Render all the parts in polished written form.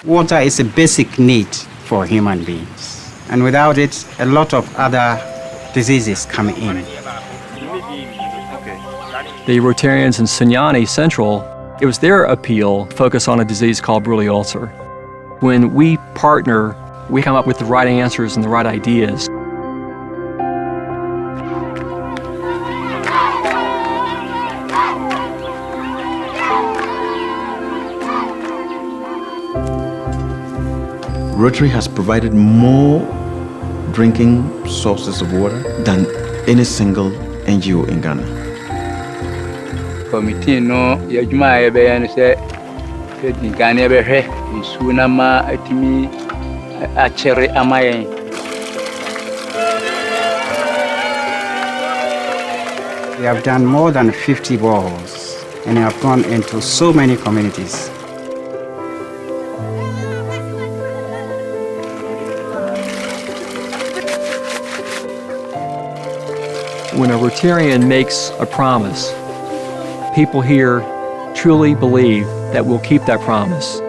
Water is a basic need for human beings, and without it, a lot of other diseases come in. The Rotarians in Signani Central, it was their appeal to focus on a disease called Brule ulcer. When we partner, we come up with the right answers and the right ideas. Rotary has provided more drinking sources of water than any single NGO in Ghana. Committee no yajuma ebe no se di Ghana ebe hwe nsu na ma atimi achere amayen. We have done more than 50 boreholes and have gone into so many communities. When a Rotarian makes a promise, people here truly believe that we'll keep that promise.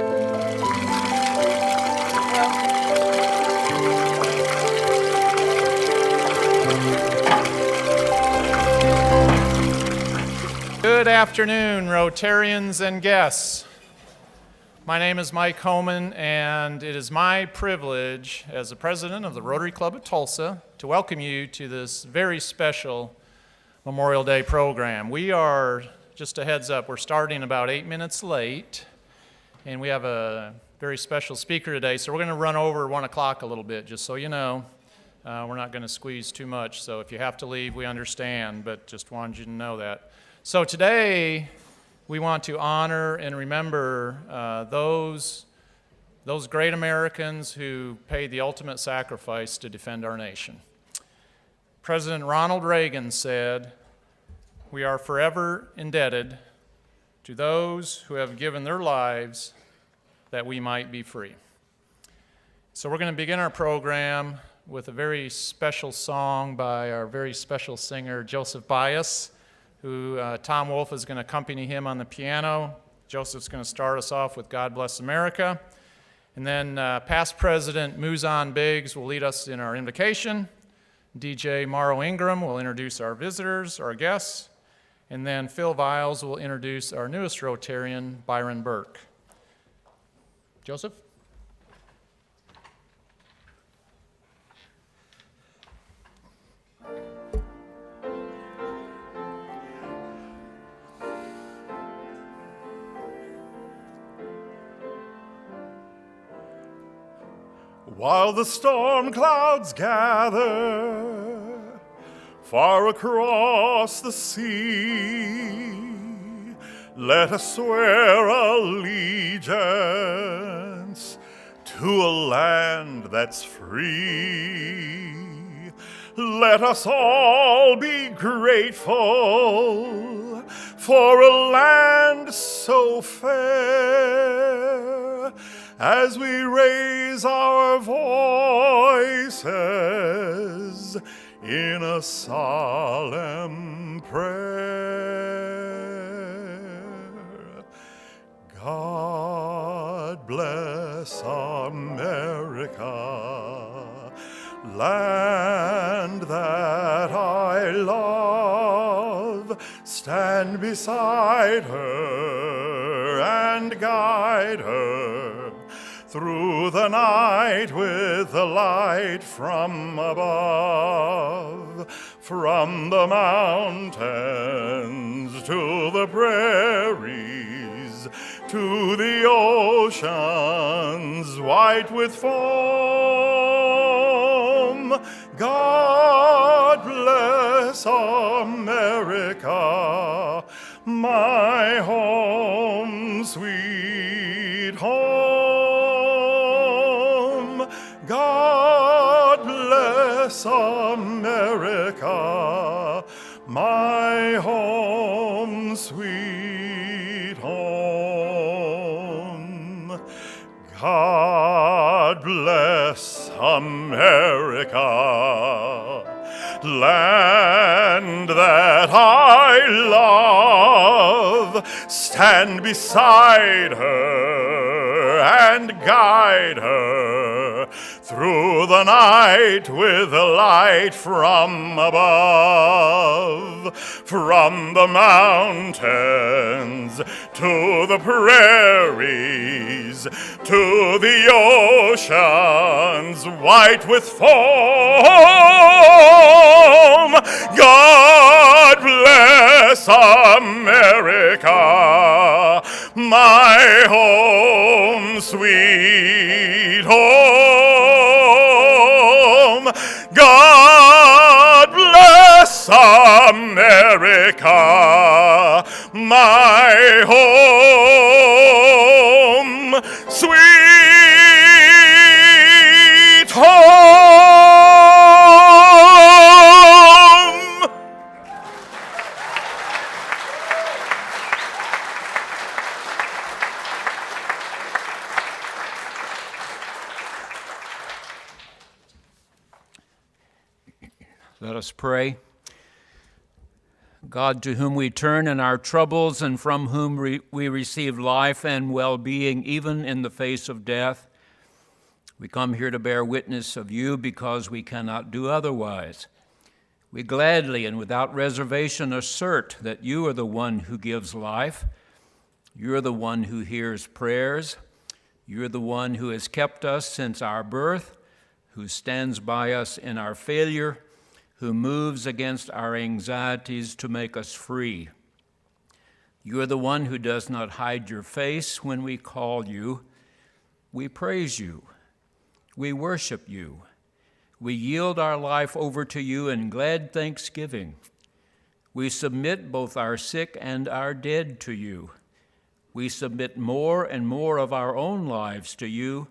Good afternoon, Rotarians and guests. My name is Mike Homan, and it is my privilege as the president of the Rotary Club of Tulsa to welcome you to this very special Memorial Day program. We are, just a heads up, we're starting about 8 minutes late, and we have a very special speaker today, so we're going to run over 1 o'clock a little bit, just so you know. We're not going to squeeze too much, so if you have to leave, we understand, but just wanted you to know that. So today, we want to honor and remember those great Americans who paid the ultimate sacrifice to defend our nation. President Ronald Reagan said, "We are forever indebted to those who have given their lives that we might be free." So we're going to begin our program with a very special song by our very special singer, Joseph Bias, who Tom Wolfe is going to accompany him on the piano. Joseph's going to start us off with God Bless America. And then past President Muzan Biggs will lead us in our invocation. DJ Morrow Ingram will introduce our visitors, our guests. And then Phil Viles will introduce our newest Rotarian, Byron Burke. Joseph? While the storm clouds gather far across the sea, let us swear allegiance to a land that's free. Let us all be grateful for a land so fair, as we raise our voices in a solemn prayer. God bless America, land that I love. Stand beside her and guide her through the night with the light from above. From the mountains to the prairies, to the oceans white with foam. God bless America, my home, sweet home. God bless America, my home, sweet home. God bless America, land that my love, stand beside her and guide her through the night with a light from above, from the mountains to the prairies, to the oceans white with foam. God bless America, my home, sweet home. God bless America, my home, sweet home. Let us pray. God, to whom we turn in our troubles and from whom we receive life and well-being, even in the face of death, we come here to bear witness of you because we cannot do otherwise. We gladly and without reservation assert that you are the one who gives life. You are the one who hears prayers. You are the one who has kept us since our birth, who stands by us in our failure, who moves against our anxieties to make us free. You are the one who does not hide your face when we call you. We praise you. We worship you. We yield our life over to you in glad thanksgiving. We submit both our sick and our dead to you. We submit more and more of our own lives to you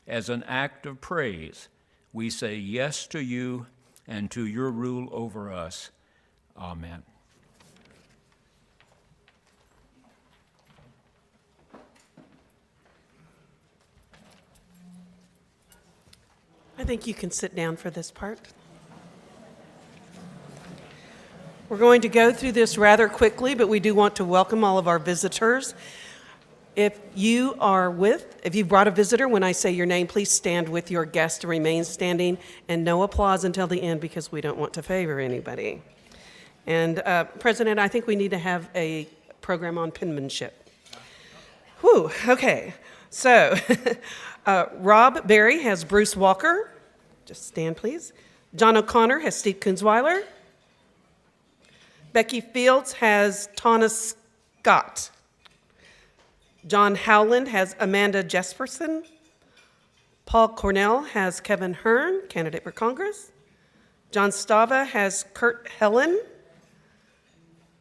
as an act of praise. We say yes to you and to your rule over us. Amen. I think you can sit down for this part. We're going to go through this rather quickly, but we do want to welcome all of our visitors. If you've brought a visitor, when I say your name, please stand with your guest to remain standing, and no applause until the end because we don't want to favor anybody. And President, I think we need to have a program on penmanship. Whew, okay. So Rob Berry has Bruce Walker. Just stand, please. John O'Connor has Steve Kunzweiler. Becky Fields has Tana Scott. John Howland has Amanda Jesperson. Paul Cornell has Kevin Hearn, candidate for Congress. John Stava has Kurt Helen.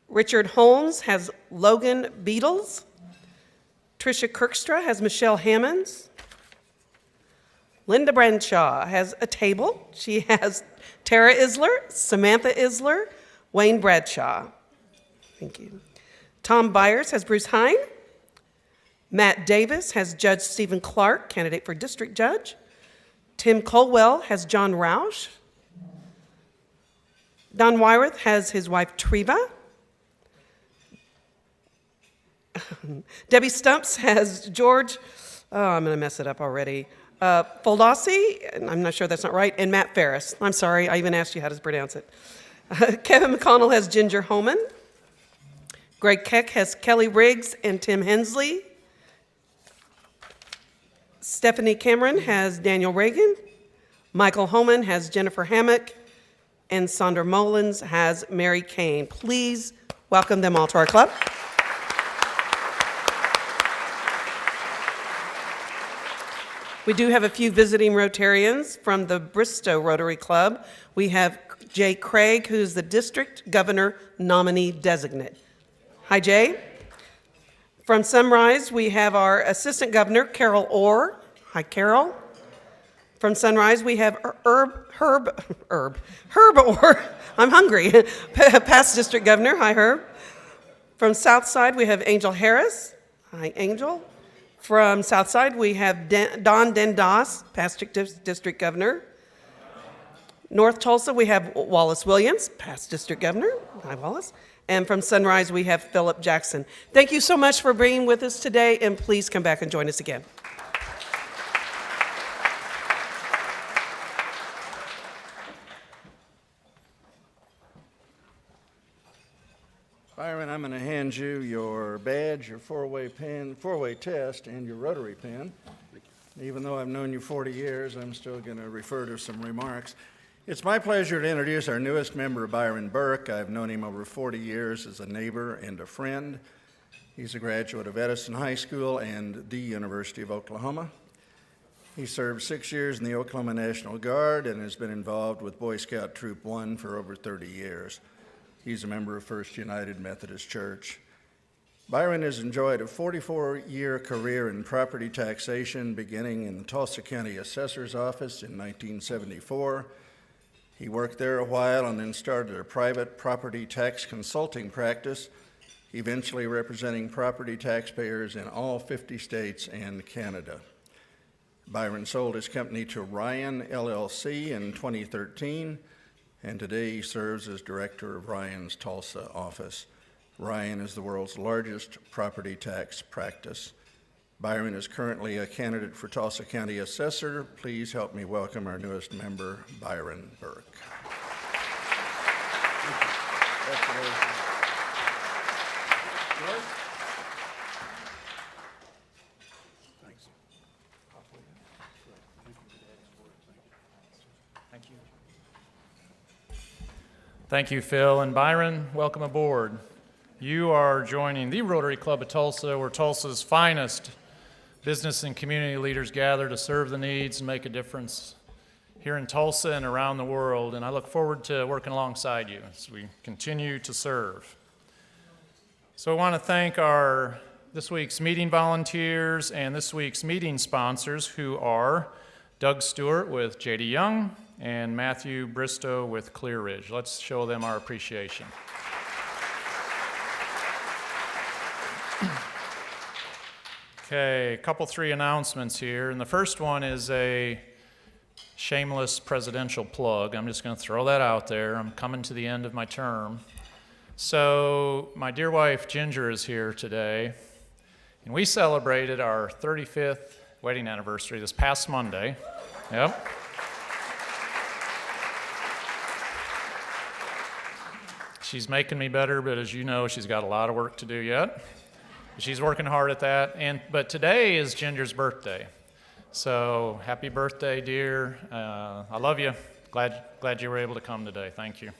Richard Holmes has Logan Beatles. Tricia Kirkstra has Michelle Hammonds. Linda Bradshaw has a table. She has Tara Isler, Samantha Isler, Wayne Bradshaw. Thank you. Tom Byers has Bruce Hine. Matt Davis has Judge Stephen Clark, candidate for District Judge. Tim Colwell has John Roush. Don Wyworth has his wife Treva. Debbie Stumps has George, I'm going to mess it up already, Foldossi, and I'm not sure that's not right, and Matt Ferris. I'm sorry, I even asked you how to pronounce it. Kevin McConnell has Ginger Homan. Greg Keck has Kelly Riggs and Tim Hensley. Stephanie Cameron has Daniel Reagan. Michael Homan has Jennifer Hammock. And Sandra Mullins has Mary Kane. Please welcome them all to our club. We do have a few visiting Rotarians from the Bristow Rotary Club. We have Jay Craig, who's the district governor nominee designate. Hi, Jay. From Sunrise, we have our assistant governor, Carol Orr. Hi, Carol. From Sunrise, we have Herb Orr. I'm hungry. Past district governor. Hi, Herb. From Southside, we have Angel Harris. Hi, Angel. From Southside, we have Don Dendas, past district governor. North Tulsa, we have Wallace Williams, past district governor. Hi, Wallace. And from Sunrise, we have Philip Jackson. Thank you so much for being with us today, and please come back and join us again. Byron, I'm going to hand you your badge, your four-way test, and your rotary pen. Even though I've known you 40 years, I'm still going to refer to some remarks. It's my pleasure to introduce our newest member, Byron Burke. I've known him over 40 years as a neighbor and a friend. He's a graduate of Edison High School and the University of Oklahoma. He served 6 years in the Oklahoma National Guard and has been involved with Boy Scout Troop 1 for over 30 years. He's a member of First United Methodist Church. Byron has enjoyed a 44-year career in property taxation, beginning in the Tulsa County Assessor's Office in 1974. He worked there a while and then started a private property tax consulting practice, eventually representing property taxpayers in all 50 states and Canada. Byron sold his company to Ryan LLC in 2013, and today he serves as director of Ryan's Tulsa office. Ryan is the world's largest property tax practice. Byron is currently a candidate for Tulsa County Assessor. Please help me welcome our newest member, Byron Burke. Thanks. Thank you. Thank you, Phil. And Byron, welcome aboard. You are joining the Rotary Club of Tulsa, where Tulsa's finest business and community leaders gather to serve the needs and make a difference here in Tulsa and around the world. And I look forward to working alongside you as we continue to serve. So I want to thank our this week's meeting volunteers and this week's meeting sponsors, who are Doug Stewart with J.D. Young and Matthew Bristow with Clear Ridge. Let's show them our appreciation. Okay, three announcements here. And the first one is a shameless presidential plug. I'm just going to throw that out there. I'm coming to the end of my term. So my dear wife Ginger is here today, and we celebrated our 35th wedding anniversary this past Monday. Yep. She's making me better, but as you know, she's got a lot of work to do yet. She's working hard at that, but today is Ginger's birthday. So happy birthday, dear. I love you. Glad you were able to come today. Thank you.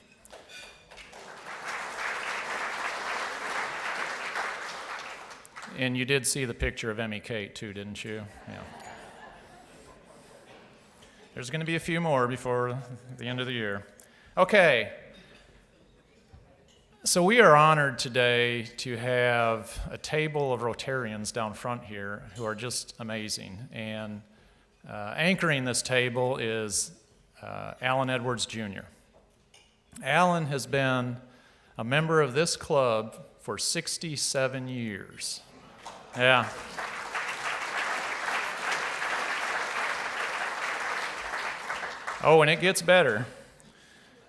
And you did see the picture of Emmy Kate too, didn't you? Yeah. There's going to be a few more before the end of the year. Okay. So we are honored today to have a table of Rotarians down front here who are just amazing. And anchoring this table is Alan Edwards Jr. Alan has been a member of this club for 67 years. Yeah. Oh, and it gets better.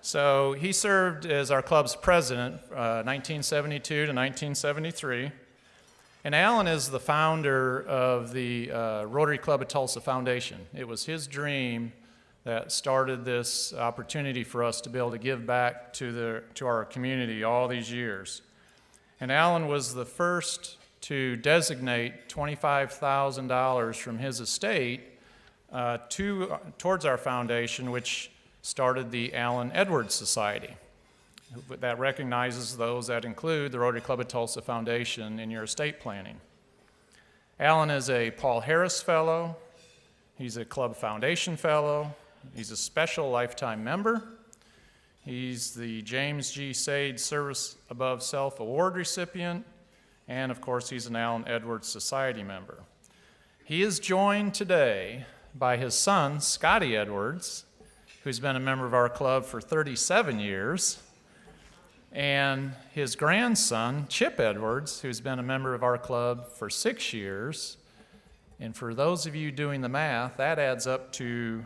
So he served as our club's president, 1972 to 1973. And Alan is the founder of the Rotary Club of Tulsa Foundation. It was his dream that started this opportunity for us to be able to give back to our community all these years. And Alan was the first to designate $25,000 from his estate towards our foundation, which started the Alan Edwards Society. That recognizes those that include the Rotary Club of Tulsa Foundation in your estate planning. Alan is a Paul Harris Fellow. He's a Club Foundation Fellow. He's a special lifetime member. He's the James G. Sade Service Above Self Award recipient. And of course, he's an Alan Edwards Society member. He is joined today by his son, Scotty Edwards, who's been a member of our club for 37 years, and his grandson, Chip Edwards, who's been a member of our club for 6 years. And for those of you doing the math, that adds up to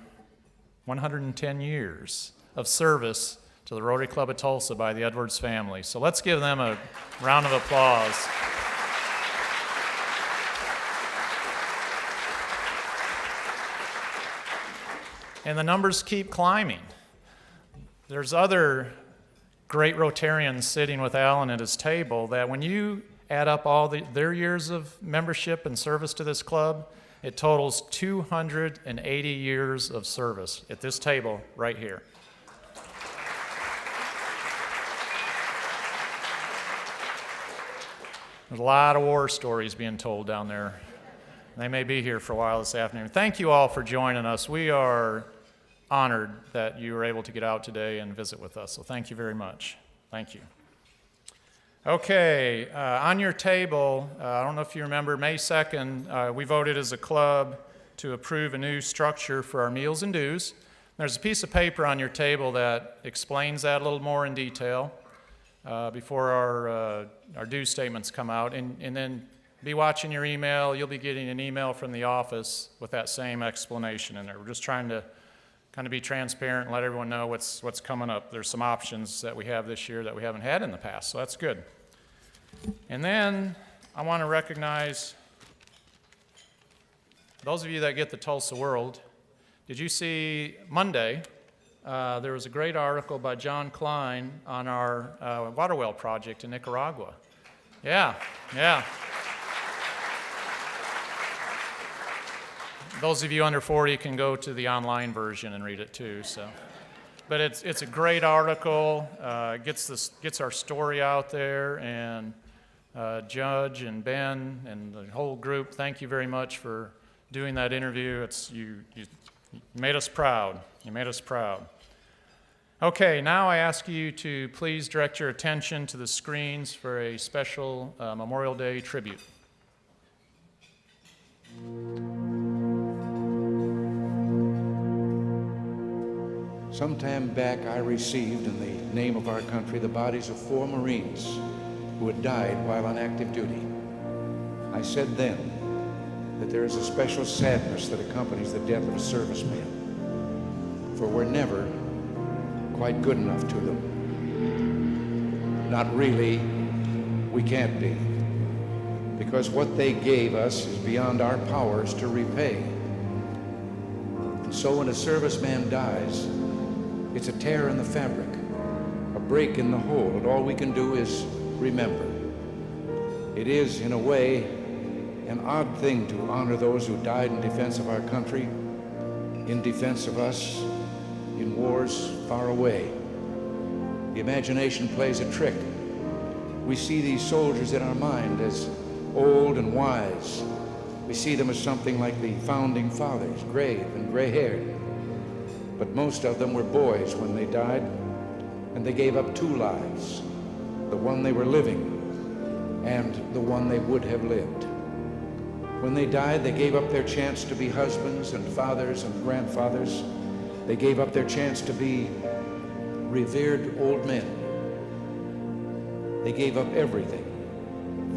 110 years of service to the Rotary Club of Tulsa by the Edwards family. So let's give them a round of applause. And the numbers keep climbing. There's other great Rotarians sitting with Alan at his table that when you add up all their years of membership and service to this club, it totals 280 years of service at this table right here. There's a lot of war stories being told down there. They may be here for a while this afternoon. Thank you all for joining us. We are honored that you were able to get out today and visit with us. So thank you very much. Thank you. Okay, on your table, I don't know if you remember, May 2nd, we voted as a club to approve a new structure for our meals and dues. There's a piece of paper on your table that explains that a little more in detail before our due statements come out. And then be watching your email. You'll be getting an email from the office with that same explanation in there. We're just trying to kind of be transparent and let everyone know what's coming up. There's some options that we have this year that we haven't had in the past, so that's good. And then I want to recognize those of you that get the Tulsa World. Did you see Monday, there was a great article by John Klein on our water well project in Nicaragua. Yeah. Those of you under 40 can go to the online version and read it too. So, but it's a great article. Gets our story out there, and Judge and Ben and the whole group, thank you very much for doing that interview. You made us proud. You made us proud. Okay, now I ask you to please direct your attention to the screens for a special Memorial Day tribute. Some time back, I received, in the name of our country, the bodies of 4 Marines who had died while on active duty. I said then that there is a special sadness that accompanies the death of a serviceman, for we're never quite good enough to them. Not really, we can't be, because what they gave us is beyond our powers to repay. And so when a serviceman dies, it's a tear in the fabric, a break in the whole, and all we can do is remember. It is, in a way, an odd thing to honor those who died in defense of our country, in defense of us, in wars far away. The imagination plays a trick. We see these soldiers in our mind as old and wise. We see them as something like the founding fathers, grave and gray-haired. But most of them were boys when they died, and they gave up 2 lives, the one they were living and the one they would have lived. When they died, they gave up their chance to be husbands and fathers and grandfathers. They gave up their chance to be revered old men. They gave up everything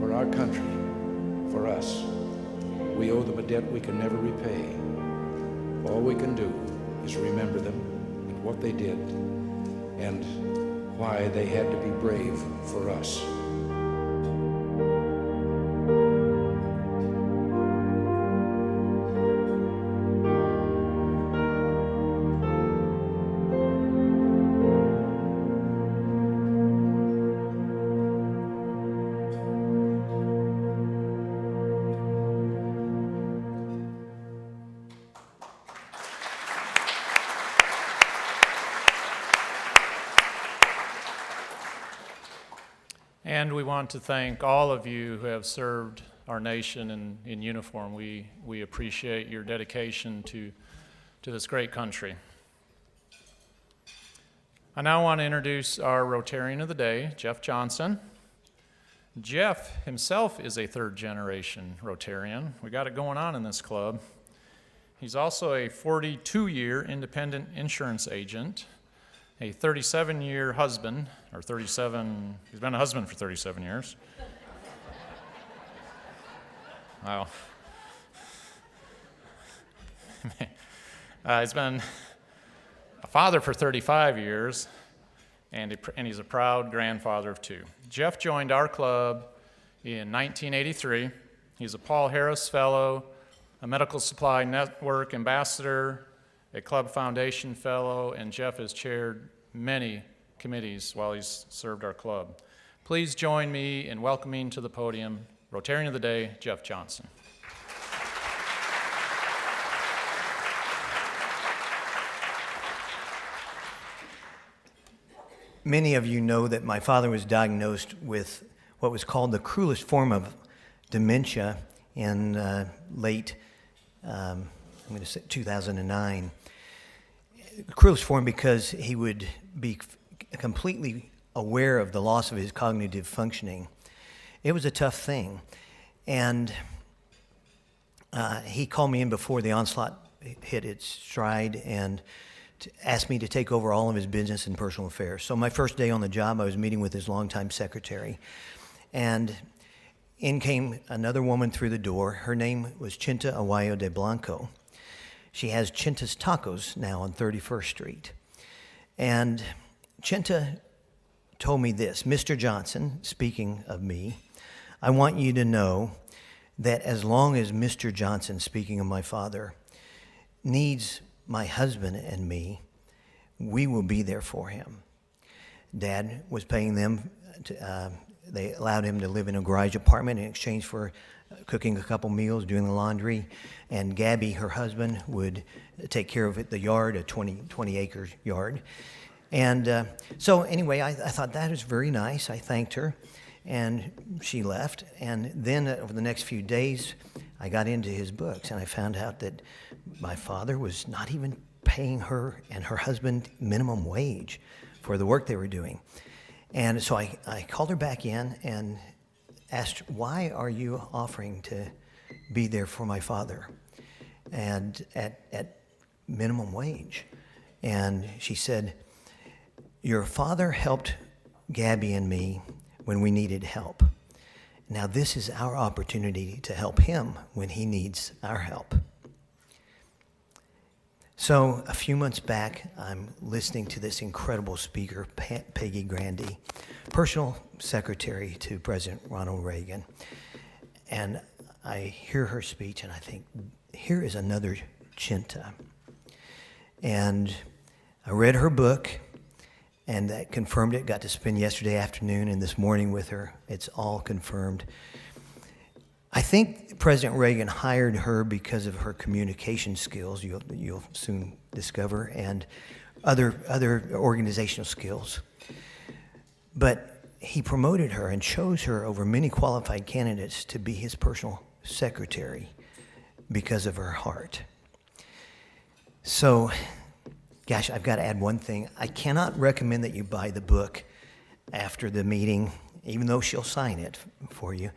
for our country, for us. We owe them a debt we can never repay. All we can do is remember them and what they did and why they had to be brave for us. And we want to thank all of you who have served our nation in uniform. We appreciate your dedication to this great country. I now want to introduce our Rotarian of the day, Jeff Johnson. Jeff himself is a 3rd-generation Rotarian. We got it going on in this club. He's also a 42-year independent insurance agent, a 37-year husband, he's been a husband for 37 years. Wow. He's been a father for 35 years, and he's a proud grandfather of 2. Jeff joined our club in 1983. He's a Paul Harris Fellow, a Medical Supply Network Ambassador, a Club Foundation Fellow, and Jeff has chaired many committees while he's served our club. Please join me in welcoming to the podium Rotarian of the Day, Jeff Johnson. Many of you know that my father was diagnosed with what was called the cruelest form of dementia in late, I'm going to say 2009. The cruelest form because he would be completely aware of the loss of his cognitive functioning. It was a tough thing. And he called me in before the onslaught hit its stride and asked me to take over all of his business and personal affairs. So my first day on the job, I was meeting with his longtime secretary. And in came another woman through the door. Her name was Chinta Aguayo de Blanco. She has Chinta's Tacos now on 31st Street. And Chinta told me this, Mr. Johnson, speaking of me, I want you to know that as long as Mr. Johnson, speaking of my father, needs my husband and me, we will be there for him. Dad was paying them, they allowed him to live in a garage apartment in exchange for cooking a couple meals, doing the laundry, and Gabby, her husband, would take care of the yard, a 20-acre yard. And so anyway, I thought that was very nice. I thanked her, and she left. And then over the next few days, I got into his books, and I found out that my father was not even paying her and her husband minimum wage for the work they were doing. And so I called her back in and asked, why are you offering to be there for my father and at minimum wage? And she said, your father helped Gabby and me when we needed help. Now this is our opportunity to help him when he needs our help. So a few months back, I'm listening to this incredible speaker, Peggy Grande, personal secretary to President Ronald Reagan. And I hear her speech and I think, here is another Chinta. And I read her book and that confirmed it. Got to spend yesterday afternoon and this morning with her. It's all confirmed. I think President Reagan hired her because of her communication skills, you'll soon discover, and other organizational skills. But he promoted her and chose her over many qualified candidates to be his personal secretary because of her heart. So, gosh, I've got to add one thing. I cannot recommend that you buy the book after the meeting, even though she'll sign it for you,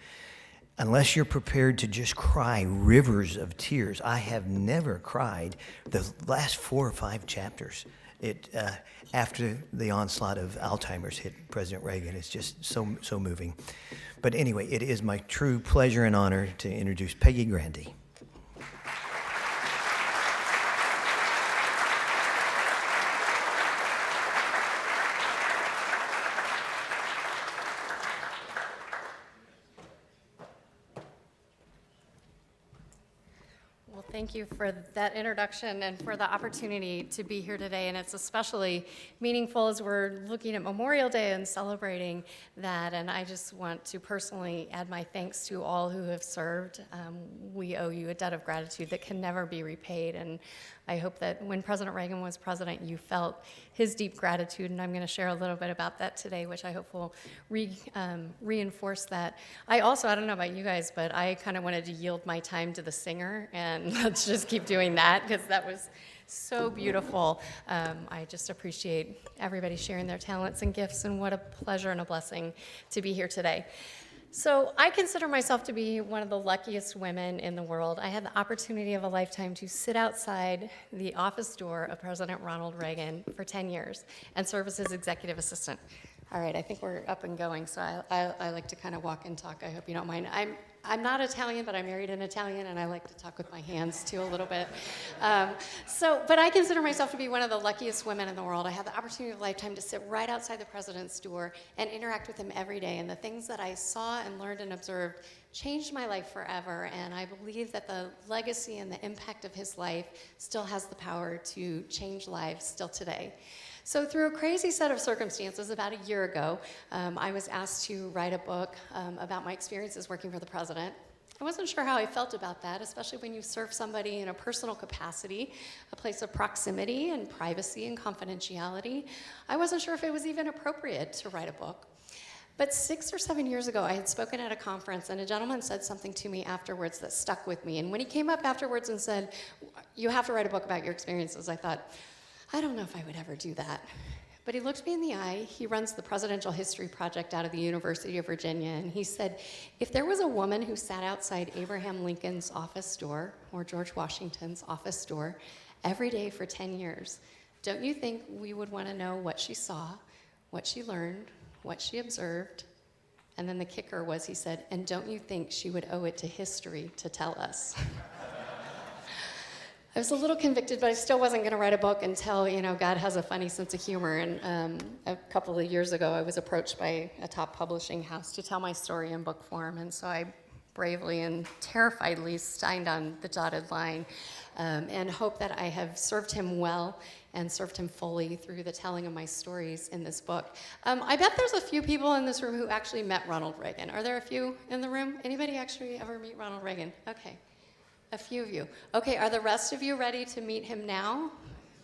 unless you're prepared to just cry rivers of tears. I have never cried the last 4 or 5 chapters. After the onslaught of Alzheimer's hit President Reagan, it's just so moving. But anyway, it is my true pleasure and honor to introduce Peggy Grande. Thank you for that introduction and for the opportunity to be here today. And it's especially meaningful as we're looking at Memorial Day and celebrating that. And I just want to personally add my thanks to all who have served. We owe you a debt of gratitude that can never be repaid. And I hope that when President Reagan was president, you felt his deep gratitude, and I'm going to share a little bit about that today, which I hope will reinforce that. I don't know about you guys, but I kind of wanted to yield my time to the singer, and let's just keep doing that, because that was so beautiful. I just appreciate everybody sharing their talents and gifts, and what a pleasure and a blessing to be here today. So I consider myself to be one of the luckiest women in the world. I had the opportunity of a lifetime to sit outside the office door of President Ronald Reagan for 10 years and serve as his executive assistant. All right, I think we're up and going, so I like to kind of walk and talk. I hope you don't mind. I'm not Italian, but I married an Italian, and I like to talk with my hands too a little bit. But I consider myself to be one of the luckiest women in the world. I had the opportunity of a lifetime to sit right outside the president's door and interact with him every day. And the things that I saw and learned and observed changed my life forever. And I believe that the legacy and the impact of his life still has the power to change lives still today. So through a crazy set of circumstances, about a year ago, I was asked to write a book about my experiences working for the president. I wasn't sure how I felt about that, especially when you serve somebody in a personal capacity, a place of proximity and privacy and confidentiality. I wasn't sure if it was even appropriate to write a book. But 6 or 7 years ago, I had spoken at a conference, and a gentleman said something to me afterwards that stuck with me. And when he came up afterwards and said, "You have to write a book about your experiences," I thought, I don't know if I would ever do that. But he looked me in the eye. He runs the Presidential History Project out of the University of Virginia, and he said, if there was a woman who sat outside Abraham Lincoln's office door or George Washington's office door every day for 10 years, don't you think we would want to know what she saw, what she learned, what she observed? And then the kicker was, he said, and don't you think she would owe it to history to tell us? I was a little convicted, but I still wasn't going to write a book until, God has a funny sense of humor. And a couple of years ago, I was approached by a top publishing house to tell my story in book form. And so I bravely and terrifiedly signed on the dotted line and hope that I have served him well and served him fully through the telling of my stories in this book. I bet there's a few people in this room who actually met Ronald Reagan. Are there a few in the room? Anybody actually ever meet Ronald Reagan? Okay. A few of you. Okay, are the rest of you ready to meet him now?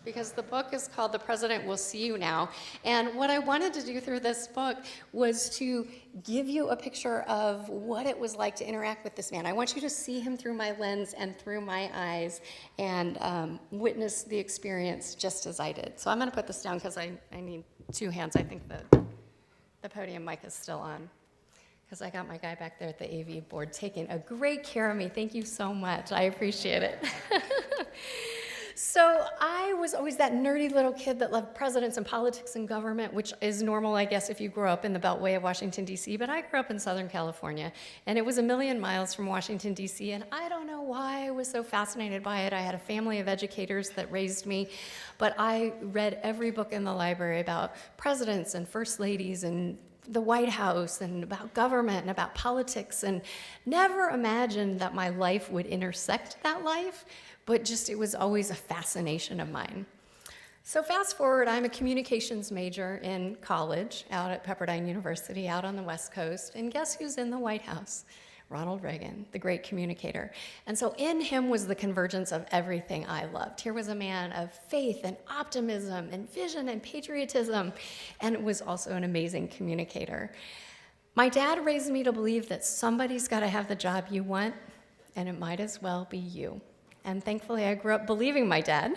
Because the book is called The President Will See You Now. And what I wanted to do through this book was to give you a picture of what it was like to interact with this man. I want you to see him through my lens and through my eyes and witness the experience just as I did. So I'm going to put this down because I need two hands. I think the podium mic is still on, because I got my guy back there at the AV board taking a great care of me. Thank you so much. I appreciate it. So I was always that nerdy little kid that loved presidents and politics and government, which is normal, I guess, if you grow up in the Beltway of Washington, D.C., but I grew up in Southern California, and it was a million miles from Washington, D.C., and I don't know why I was so fascinated by it. I had a family of educators that raised me, but I read every book in the library about presidents and first ladies and the White House and about government and about politics, and never imagined that my life would intersect that life, but just it was always a fascination of mine. So fast forward, I'm a communications major in college out at Pepperdine University out on the West Coast, and guess who's in the White House? Ronald Reagan, the great communicator. And so in him was the convergence of everything I loved. Here was a man of faith and optimism and vision and patriotism, and was also an amazing communicator. My dad raised me to believe that somebody's got to have the job you want, and it might as well be you. And thankfully, I grew up believing my dad.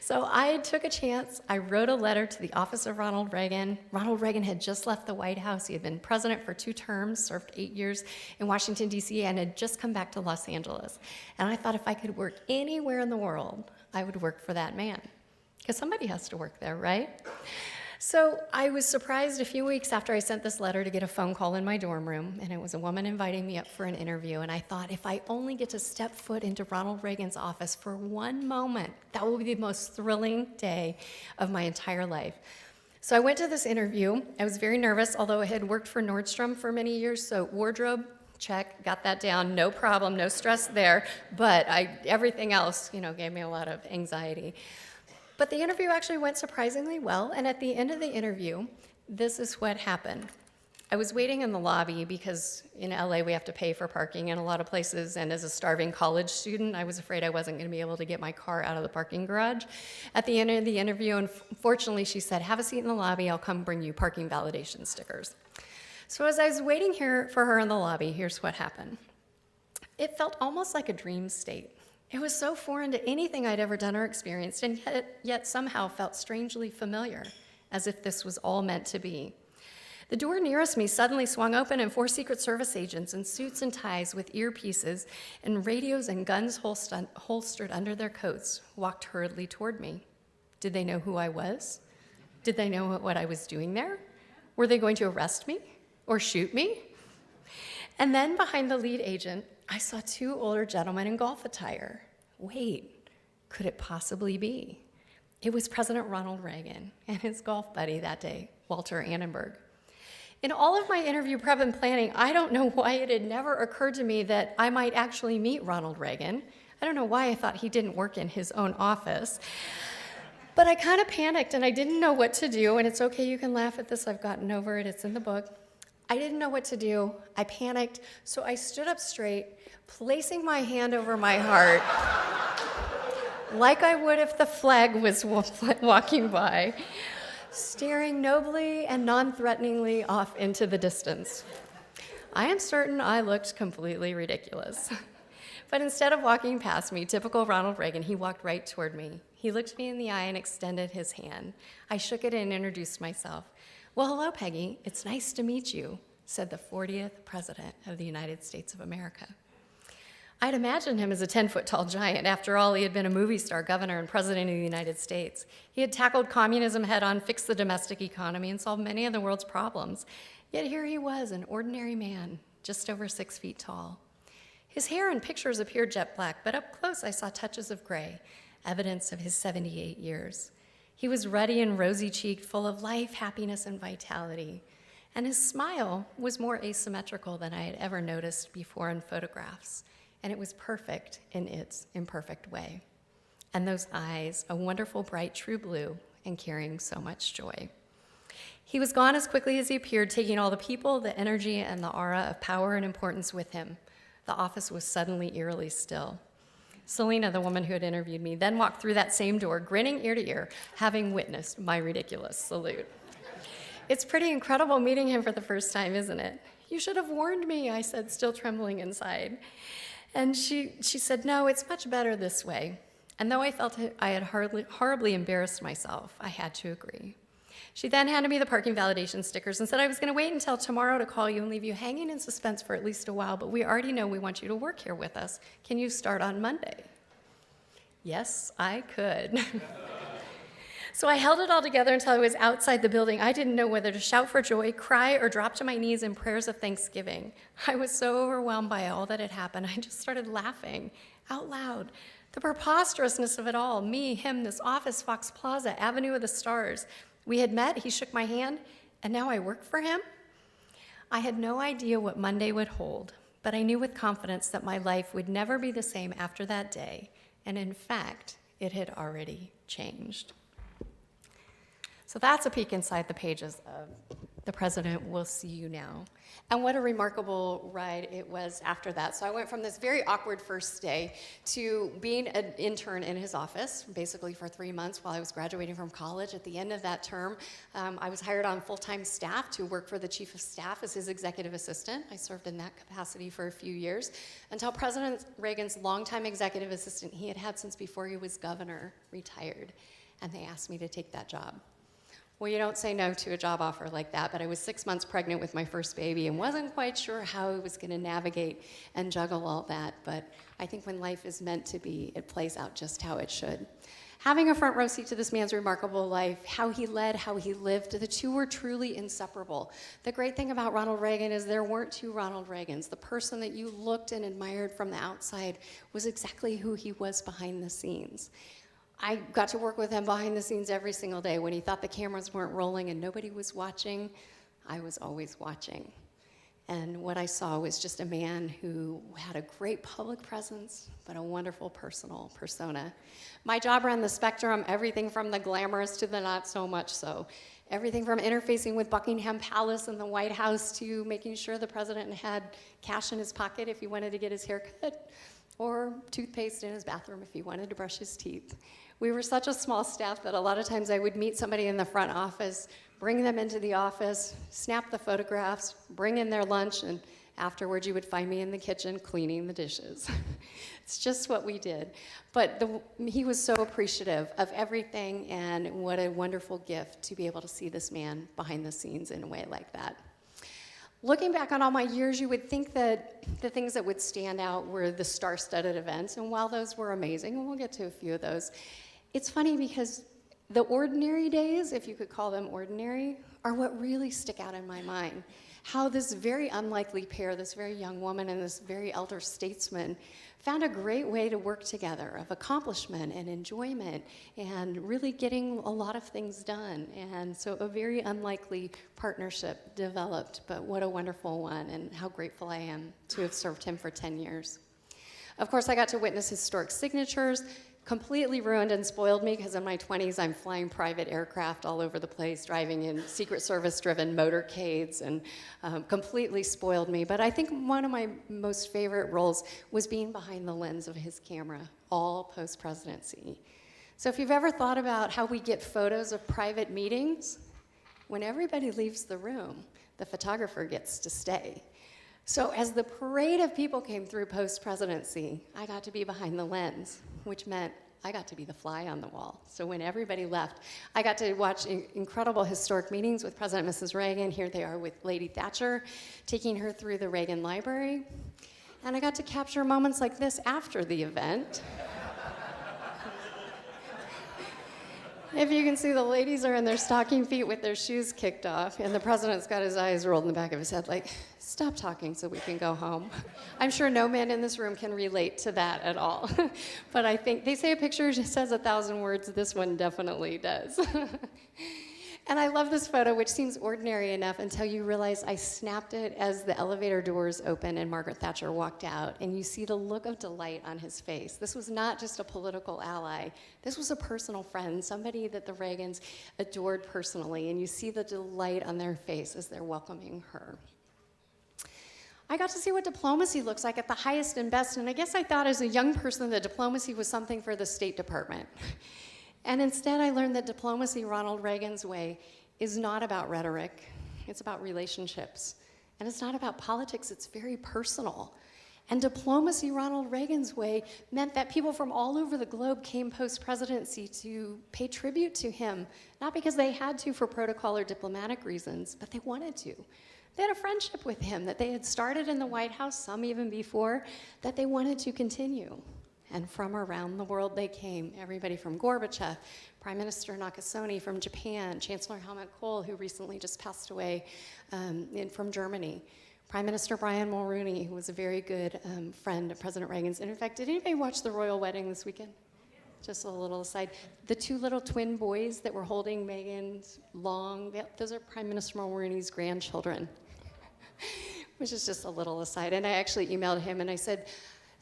So I took a chance. I wrote a letter to the office of Ronald Reagan. Ronald Reagan had just left the White House. He had been president for 2 terms, served 8 years in Washington, D.C., and had just come back to Los Angeles. And I thought if I could work anywhere in the world, I would work for that man. Because somebody has to work there, right? So I was surprised a few weeks after I sent this letter to get a phone call in my dorm room, and it was a woman inviting me up for an interview, and I thought, if I only get to step foot into Ronald Reagan's office for one moment, that will be the most thrilling day of my entire life. So I went to this interview. I was very nervous, although I had worked for Nordstrom for many years, so wardrobe, check, got that down, no problem, no stress there, but everything else, gave me a lot of anxiety. But the interview actually went surprisingly well, and at the end of the interview, this is what happened. I was waiting in the lobby because in LA we have to pay for parking in a lot of places, and as a starving college student, I was afraid I wasn't going to be able to get my car out of the parking garage. At the end of the interview, unfortunately, she said, "Have a seat in the lobby, I'll come bring you parking validation stickers." So as I was waiting here for her in the lobby, here's what happened. It felt almost like a dream state. It was so foreign to anything I'd ever done or experienced, and yet somehow felt strangely familiar, as if this was all meant to be. The door nearest me suddenly swung open, and 4 Secret Service agents in suits and ties with earpieces and radios and guns holstered under their coats walked hurriedly toward me. Did they know who I was? Did they know what I was doing there? Were they going to arrest me or shoot me? And then behind the lead agent, I saw two older gentlemen in golf attire. Wait, could it possibly be? It was President Ronald Reagan and his golf buddy that day, Walter Annenberg. In all of my interview prep and planning, I don't know why it had never occurred to me that I might actually meet Ronald Reagan. I don't know why I thought he didn't work in his own office. But I kind of panicked and I didn't know what to do, and it's okay, you can laugh at this, I've gotten over it, it's in the book. I didn't know what to do, I panicked, so I stood up straight, placing my hand over my heart, like I would if the flag was walking by, staring nobly and non-threateningly off into the distance. I am certain I looked completely ridiculous. But instead of walking past me, typical Ronald Reagan, he walked right toward me. He looked me in the eye and extended his hand. I shook it and introduced myself. Well, hello, Peggy. It's nice to meet you, said the 40th President of the United States of America. I'd imagined him as a 10-foot-tall giant. After all, he had been a movie star, governor, and president of the United States. He had tackled communism head-on, fixed the domestic economy, and solved many of the world's problems. Yet here he was, an ordinary man, just over 6 feet tall. His hair in pictures appeared jet black, but up close I saw touches of gray, evidence of his 78 years. He was ruddy and rosy-cheeked, full of life, happiness, and vitality. And his smile was more asymmetrical than I had ever noticed before in photographs. And it was perfect in its imperfect way. And those eyes, a wonderful, bright, true blue, and carrying so much joy. He was gone as quickly as he appeared, taking all the people, the energy, and the aura of power and importance with him. The office was suddenly eerily still. Selena, the woman who had interviewed me, then walked through that same door, grinning ear to ear, having witnessed my ridiculous salute. It's pretty incredible meeting him for the first time, isn't it? You should have warned me, I said, still trembling inside. And she said, no, it's much better this way. And though I felt I had horribly embarrassed myself, I had to agree. She then handed me the parking validation stickers and said I was going to wait until tomorrow to call you and leave you hanging in suspense for at least a while, but we already know we want you to work here with us. Can you start on Monday? Yes, I could. So I held it all together until I was outside the building. I didn't know whether to shout for joy, cry, or drop to my knees in prayers of thanksgiving. I was so overwhelmed by all that had happened, I just started laughing out loud. The preposterousness of it all, me, him, this office, Fox Plaza, Avenue of the Stars. We had met, he shook my hand, and now I work for him? I had no idea what Monday would hold, but I knew with confidence that my life would never be the same after that day, and in fact, it had already changed. So that's a peek inside the pages of The President Will See You Now. And what a remarkable ride it was after that. So I went from this very awkward first day to being an intern in his office, basically for 3 months while I was graduating from college. At the end of that term, I was hired on full-time staff to work for the chief of staff as his executive assistant. I served in that capacity for a few years until President Reagan's longtime executive assistant he had had since before he was governor retired, and they asked me to take that job. Well, you don't say no to a job offer like that, but I was 6 months pregnant with my first baby and wasn't quite sure how I was going to navigate and juggle all that, but I think when life is meant to be, it plays out just how it should. Having a front row seat to this man's remarkable life, how he led, how he lived, the two were truly inseparable. The great thing about Ronald Reagan is there weren't two Ronald Reagans. The person that you looked and admired from the outside was exactly who he was behind the scenes. I got to work with him behind the scenes every single day. When he thought the cameras weren't rolling and nobody was watching, I was always watching. And what I saw was just a man who had a great public presence, but a wonderful personal persona. My job ran the spectrum, everything from the glamorous to the not so much so. Everything from interfacing with Buckingham Palace and the White House to making sure the president had cash in his pocket if he wanted to get his hair cut, or toothpaste in his bathroom if he wanted to brush his teeth. We were such a small staff that a lot of times I would meet somebody in the front office, bring them into the office, snap the photographs, bring in their lunch, and afterwards you would find me in the kitchen cleaning the dishes. It's just what we did. But he was so appreciative of everything, and what a wonderful gift to be able to see this man behind the scenes in a way like that. Looking back on all my years, you would think that the things that would stand out were the star-studded events, and while those were amazing, and we'll get to a few of those, it's funny because the ordinary days, if you could call them ordinary, are what really stick out in my mind. how this very unlikely pair, this very young woman and this very elder statesman, found a great way to work together of accomplishment and enjoyment and really getting a lot of things done. And so a very unlikely partnership developed, but what a wonderful one, and how grateful I am to have served him for 10 years. Of course, I got to witness historic signatures. Completely ruined and spoiled me because in my 20s I'm flying private aircraft all over the place, driving in Secret Service-driven motorcades, and completely spoiled me. But I think one of my most favorite roles was being behind the lens of his camera, all post-presidency. So if you've ever thought about how we get photos of private meetings, when everybody leaves the room, the photographer gets to stay. So as the parade of people came through post-presidency, I got to be behind the lens, which meant I got to be the fly on the wall. So when everybody left, I got to watch incredible historic meetings with President and Mrs. Reagan. Here they are with Lady Thatcher, taking her through the Reagan Library. And I got to capture moments like this after the event. If you can see, the ladies are in their stocking feet with their shoes kicked off, and the president's got his eyes rolled in the back of his head like, stop talking so we can go home. I'm sure no man in this room can relate to that at all. But I think they say a picture says 1,000 words. This one definitely does. And I love this photo, which seems ordinary enough until you realize I snapped it as the elevator doors opened and Margaret Thatcher walked out, and you see the look of delight on his face. This was not just a political ally. This was a personal friend, somebody that the Reagans adored personally, and you see the delight on their face as they're welcoming her. I got to see what diplomacy looks like at the highest and best, and I guess I thought as a young person that diplomacy was something for the State Department. And instead, I learned that diplomacy, Ronald Reagan's way, is not about rhetoric. It's about relationships. And it's not about politics. It's very personal. And diplomacy, Ronald Reagan's way, meant that people from all over the globe came post-presidency to pay tribute to him, not because they had to for protocol or diplomatic reasons, but they wanted to. They had a friendship with him that they had started in the White House, some even before, that they wanted to continue. And from around the world they came, everybody from Gorbachev, Prime Minister Nakasone from Japan, Chancellor Helmut Kohl, who recently just passed away from Germany, Prime Minister Brian Mulroney, who was a very good friend of President Reagan's. And in fact, did anybody watch the royal wedding this weekend? Just a little aside. The two little twin boys that were holding Meghan's those are Prime Minister Mulroney's grandchildren, which is just a little aside. And I actually emailed him and I said,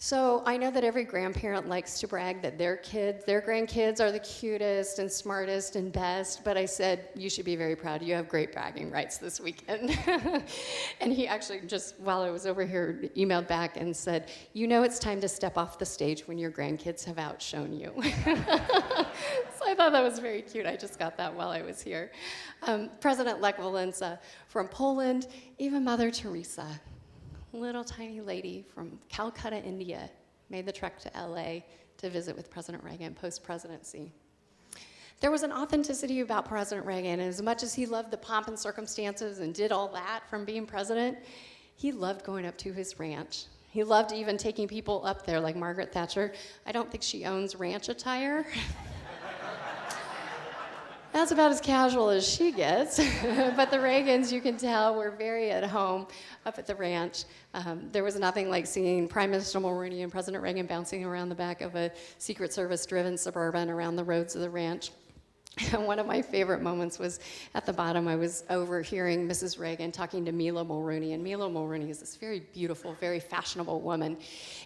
so I know that every grandparent likes to brag that their grandkids are the cutest and smartest and best, but I said, you should be very proud. You have great bragging rights this weekend. And he actually just, while I was over here, emailed back and said, you know it's time to step off the stage when your grandkids have outshone you. So I thought that was very cute. I just got that while I was here. President Lech Walesa from Poland, even Mother Teresa, little tiny lady from Calcutta, India, made the trek to LA to visit with President Reagan post-presidency. There was an authenticity about President Reagan, and as much as he loved the pomp and circumstances and did all that from being president, he loved going up to his ranch. He loved even taking people up there, like Margaret Thatcher. I don't think she owns ranch attire. That's about as casual as she gets. But the Reagans, you can tell, were very at home up at the ranch. There was nothing like seeing Prime Minister Mulroney and President Reagan bouncing around the back of a Secret Service-driven Suburban around the roads of the ranch. And one of my favorite moments was at the bottom. I was overhearing Mrs. Reagan talking to Mila Mulroney, and Mila Mulroney is this very beautiful, very fashionable woman.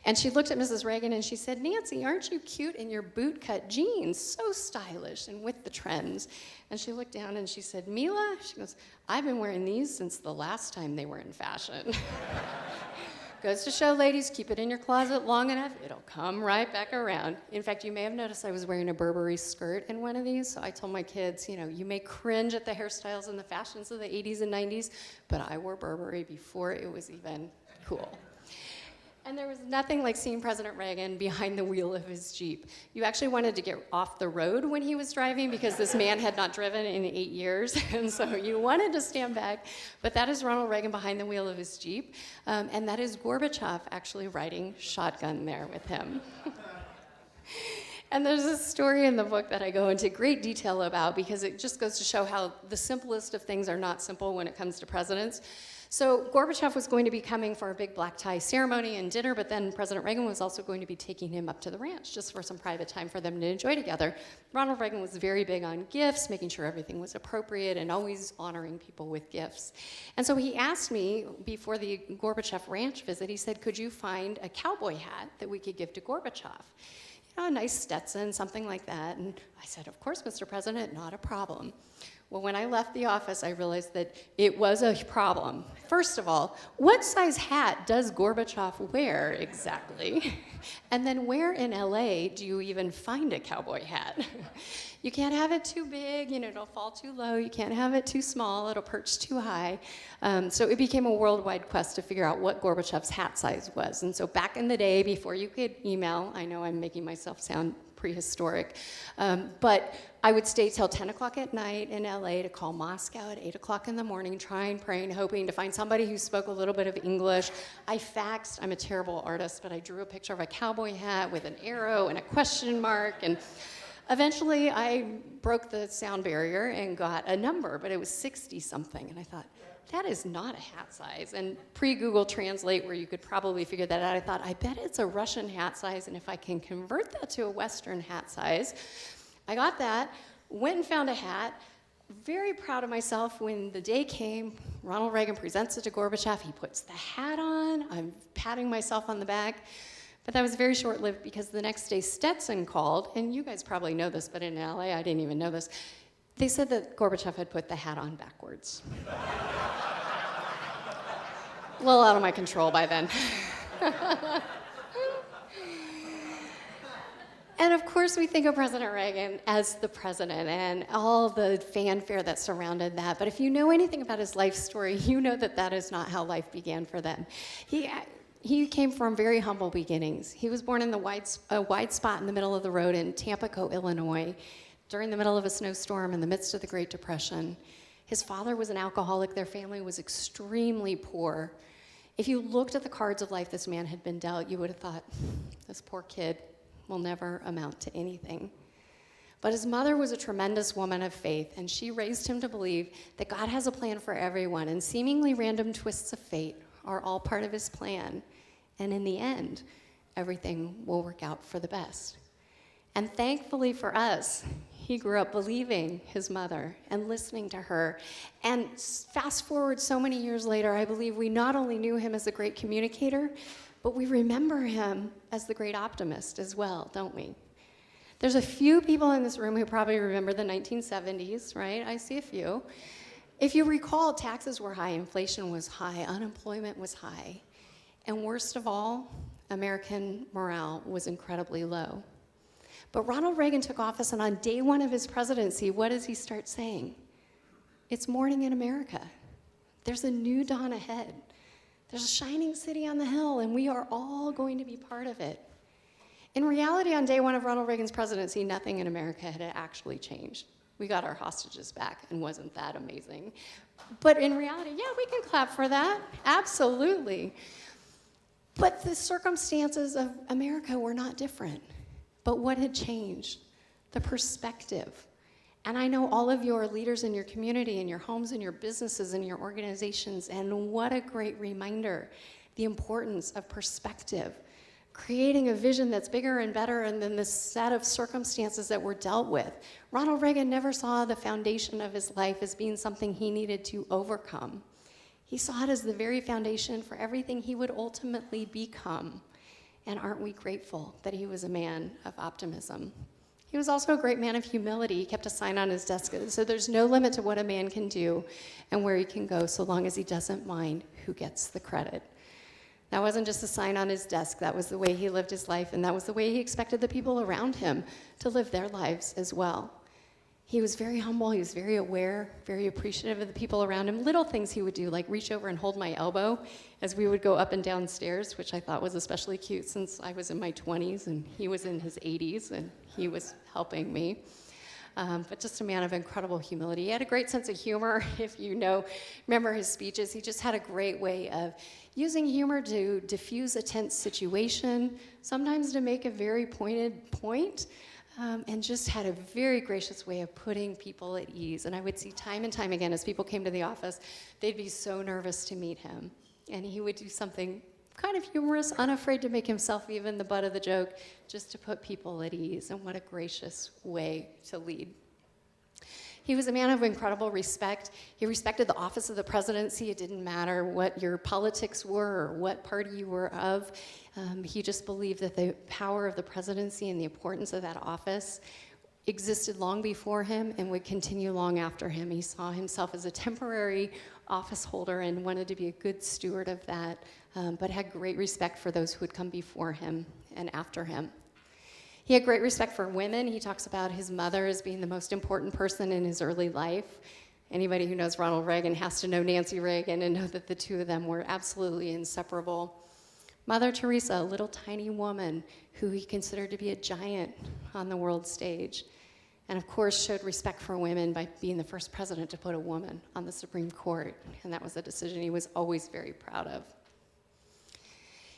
And she looked at Mrs. Reagan and she said, Nancy, aren't you cute in your boot-cut jeans? So stylish and with the trends. And she looked down and she said, Mila? She goes, I've been wearing these since the last time they were in fashion. Goes to show, ladies, keep it in your closet long enough, it'll come right back around. In fact, you may have noticed I was wearing a Burberry skirt in one of these, so I told my kids, you know, you may cringe at the hairstyles and the fashions of the 80s and 90s, but I wore Burberry before it was even cool. And there was nothing like seeing President Reagan behind the wheel of his Jeep. You actually wanted to get off the road when he was driving because this man had not driven in 8 years, and so you wanted to stand back. But that is Ronald Reagan behind the wheel of his Jeep, and that is Gorbachev actually riding shotgun there with him. And there's this story in the book that I go into great detail about because it just goes to show how the simplest of things are not simple when it comes to presidents. So Gorbachev was going to be coming for a big black tie ceremony and dinner, but then President Reagan was also going to be taking him up to the ranch just for some private time for them to enjoy together. Ronald Reagan was very big on gifts, making sure everything was appropriate and always honoring people with gifts. And so he asked me before the Gorbachev ranch visit, he said, could you find a cowboy hat that we could give to Gorbachev? You know, a nice Stetson, something like that. And I said, of course, Mr. President, not a problem. Well, when I left the office, I realized that it was a problem. First of all, what size hat does Gorbachev wear exactly? And then where in LA do you even find a cowboy hat? You can't have it too big, you know, it'll fall too low. You can't have it too small, it'll perch too high. So it became a worldwide quest to figure out what Gorbachev's hat size was. And so back in the day, before you could email, I know I'm making myself sound prehistoric, but I would stay till 10 o'clock at night in LA to call Moscow at 8 o'clock in the morning, trying, praying, hoping to find somebody who spoke a little bit of English. I faxed, I'm a terrible artist, but I drew a picture of a cowboy hat with an arrow and a question mark, and eventually I broke the sound barrier and got a number, but it was 60 something, and I thought, that is not a hat size. And pre-Google Translate, where you could probably figure that out, I thought, I bet it's a Russian hat size, and if I can convert that to a Western hat size, I got that, went and found a hat, very proud of myself. When the day came, Ronald Reagan presents it to Gorbachev, he puts the hat on, I'm patting myself on the back, but that was very short-lived because the next day Stetson called, and you guys probably know this, but in LA I didn't even know this. They said that Gorbachev had put the hat on backwards. A little out of my control by then. And of course, we think of President Reagan as the president and all the fanfare that surrounded that. But if you know anything about his life story, you know that that is not how life began for them. He came from very humble beginnings. He was born in a wide spot in the middle of the road in Tampico, Illinois, during the middle of a snowstorm in the midst of the Great Depression. His father was an alcoholic. Their family was extremely poor. If you looked at the cards of life this man had been dealt, you would have thought, this poor kid will never amount to anything. But his mother was a tremendous woman of faith, and she raised him to believe that God has a plan for everyone, and seemingly random twists of fate are all part of his plan. And in the end, everything will work out for the best. And thankfully for us, he grew up believing his mother and listening to her. And fast forward so many years later, I believe we not only knew him as a great communicator, but we remember him as the great optimist as well, don't we? There's a few people in this room who probably remember the 1970s, right? I see a few. If you recall, taxes were high, inflation was high, unemployment was high, and worst of all, American morale was incredibly low. But Ronald Reagan took office, and on day one of his presidency, what does he start saying? It's morning in America. There's a new dawn ahead. There's a shining city on the hill, and we are all going to be part of it. In reality, on day one of Ronald Reagan's presidency, nothing in America had actually changed. We got our hostages back, and wasn't that amazing? But in reality, yeah, we can clap for that, absolutely. But the circumstances of America were not different. But what had changed? The perspective. And I know all of you are leaders in your community, in your homes, in your businesses, in your organizations, and what a great reminder, the importance of perspective. Creating a vision that's bigger and better than the set of circumstances that we're dealt with. Ronald Reagan never saw the foundation of his life as being something he needed to overcome. He saw it as the very foundation for everything he would ultimately become. And aren't we grateful that he was a man of optimism? He was also a great man of humility. He kept a sign on his desk that said there's no limit to what a man can do and where he can go so long as he doesn't mind who gets the credit. That wasn't just a sign on his desk. That was the way he lived his life, and that was the way he expected the people around him to live their lives as well. He was very humble. He was very aware, very appreciative of the people around him. Little things he would do, like reach over and hold my elbow as we would go up and down stairs, which I thought was especially cute since I was in my 20s and he was in his 80s and he was helping me. But just a man of incredible humility. He had a great sense of humor. If you remember his speeches, he just had a great way of using humor to diffuse a tense situation, sometimes to make a very pointed point. and just had a very gracious way of putting people at ease. And I would see time and time again as people came to the office, they'd be so nervous to meet him. And he would do something kind of humorous, unafraid to make himself even the butt of the joke, just to put people at ease. And what a gracious way to lead. He was a man of incredible respect. He respected the office of the presidency. It didn't matter what your politics were or what party you were of. He just believed that the power of the presidency and the importance of that office existed long before him and would continue long after him. He saw himself as a temporary office holder and wanted to be a good steward of that, but had great respect for those who would come before him and after him. He had great respect for women. He talks about his mother as being the most important person in his early life. Anybody who knows Ronald Reagan has to know Nancy Reagan and know that the two of them were absolutely inseparable. Mother Teresa, a little tiny woman who he considered to be a giant on the world stage. And of course showed respect for women by being the first president to put a woman on the Supreme Court. And that was a decision he was always very proud of.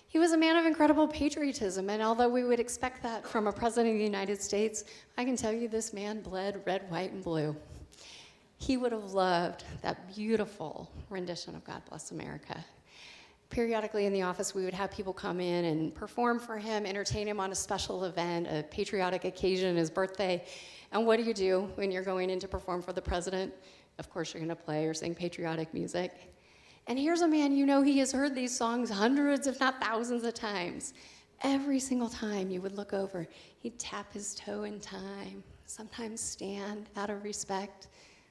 He was a man of incredible patriotism, and although we would expect that from a president of the United States, I can tell you this man bled red, white, and blue. He would have loved that beautiful rendition of God Bless America. Periodically in the office, we would have people come in and perform for him, entertain him on a special event, a patriotic occasion, his birthday. And what do you do when you're going in to perform for the president? Of course, you're going to play or sing patriotic music. And here's a man, you know, he has heard these songs hundreds, if not thousands of times. Every single time you would look over, he'd tap his toe in time, sometimes stand out of respect.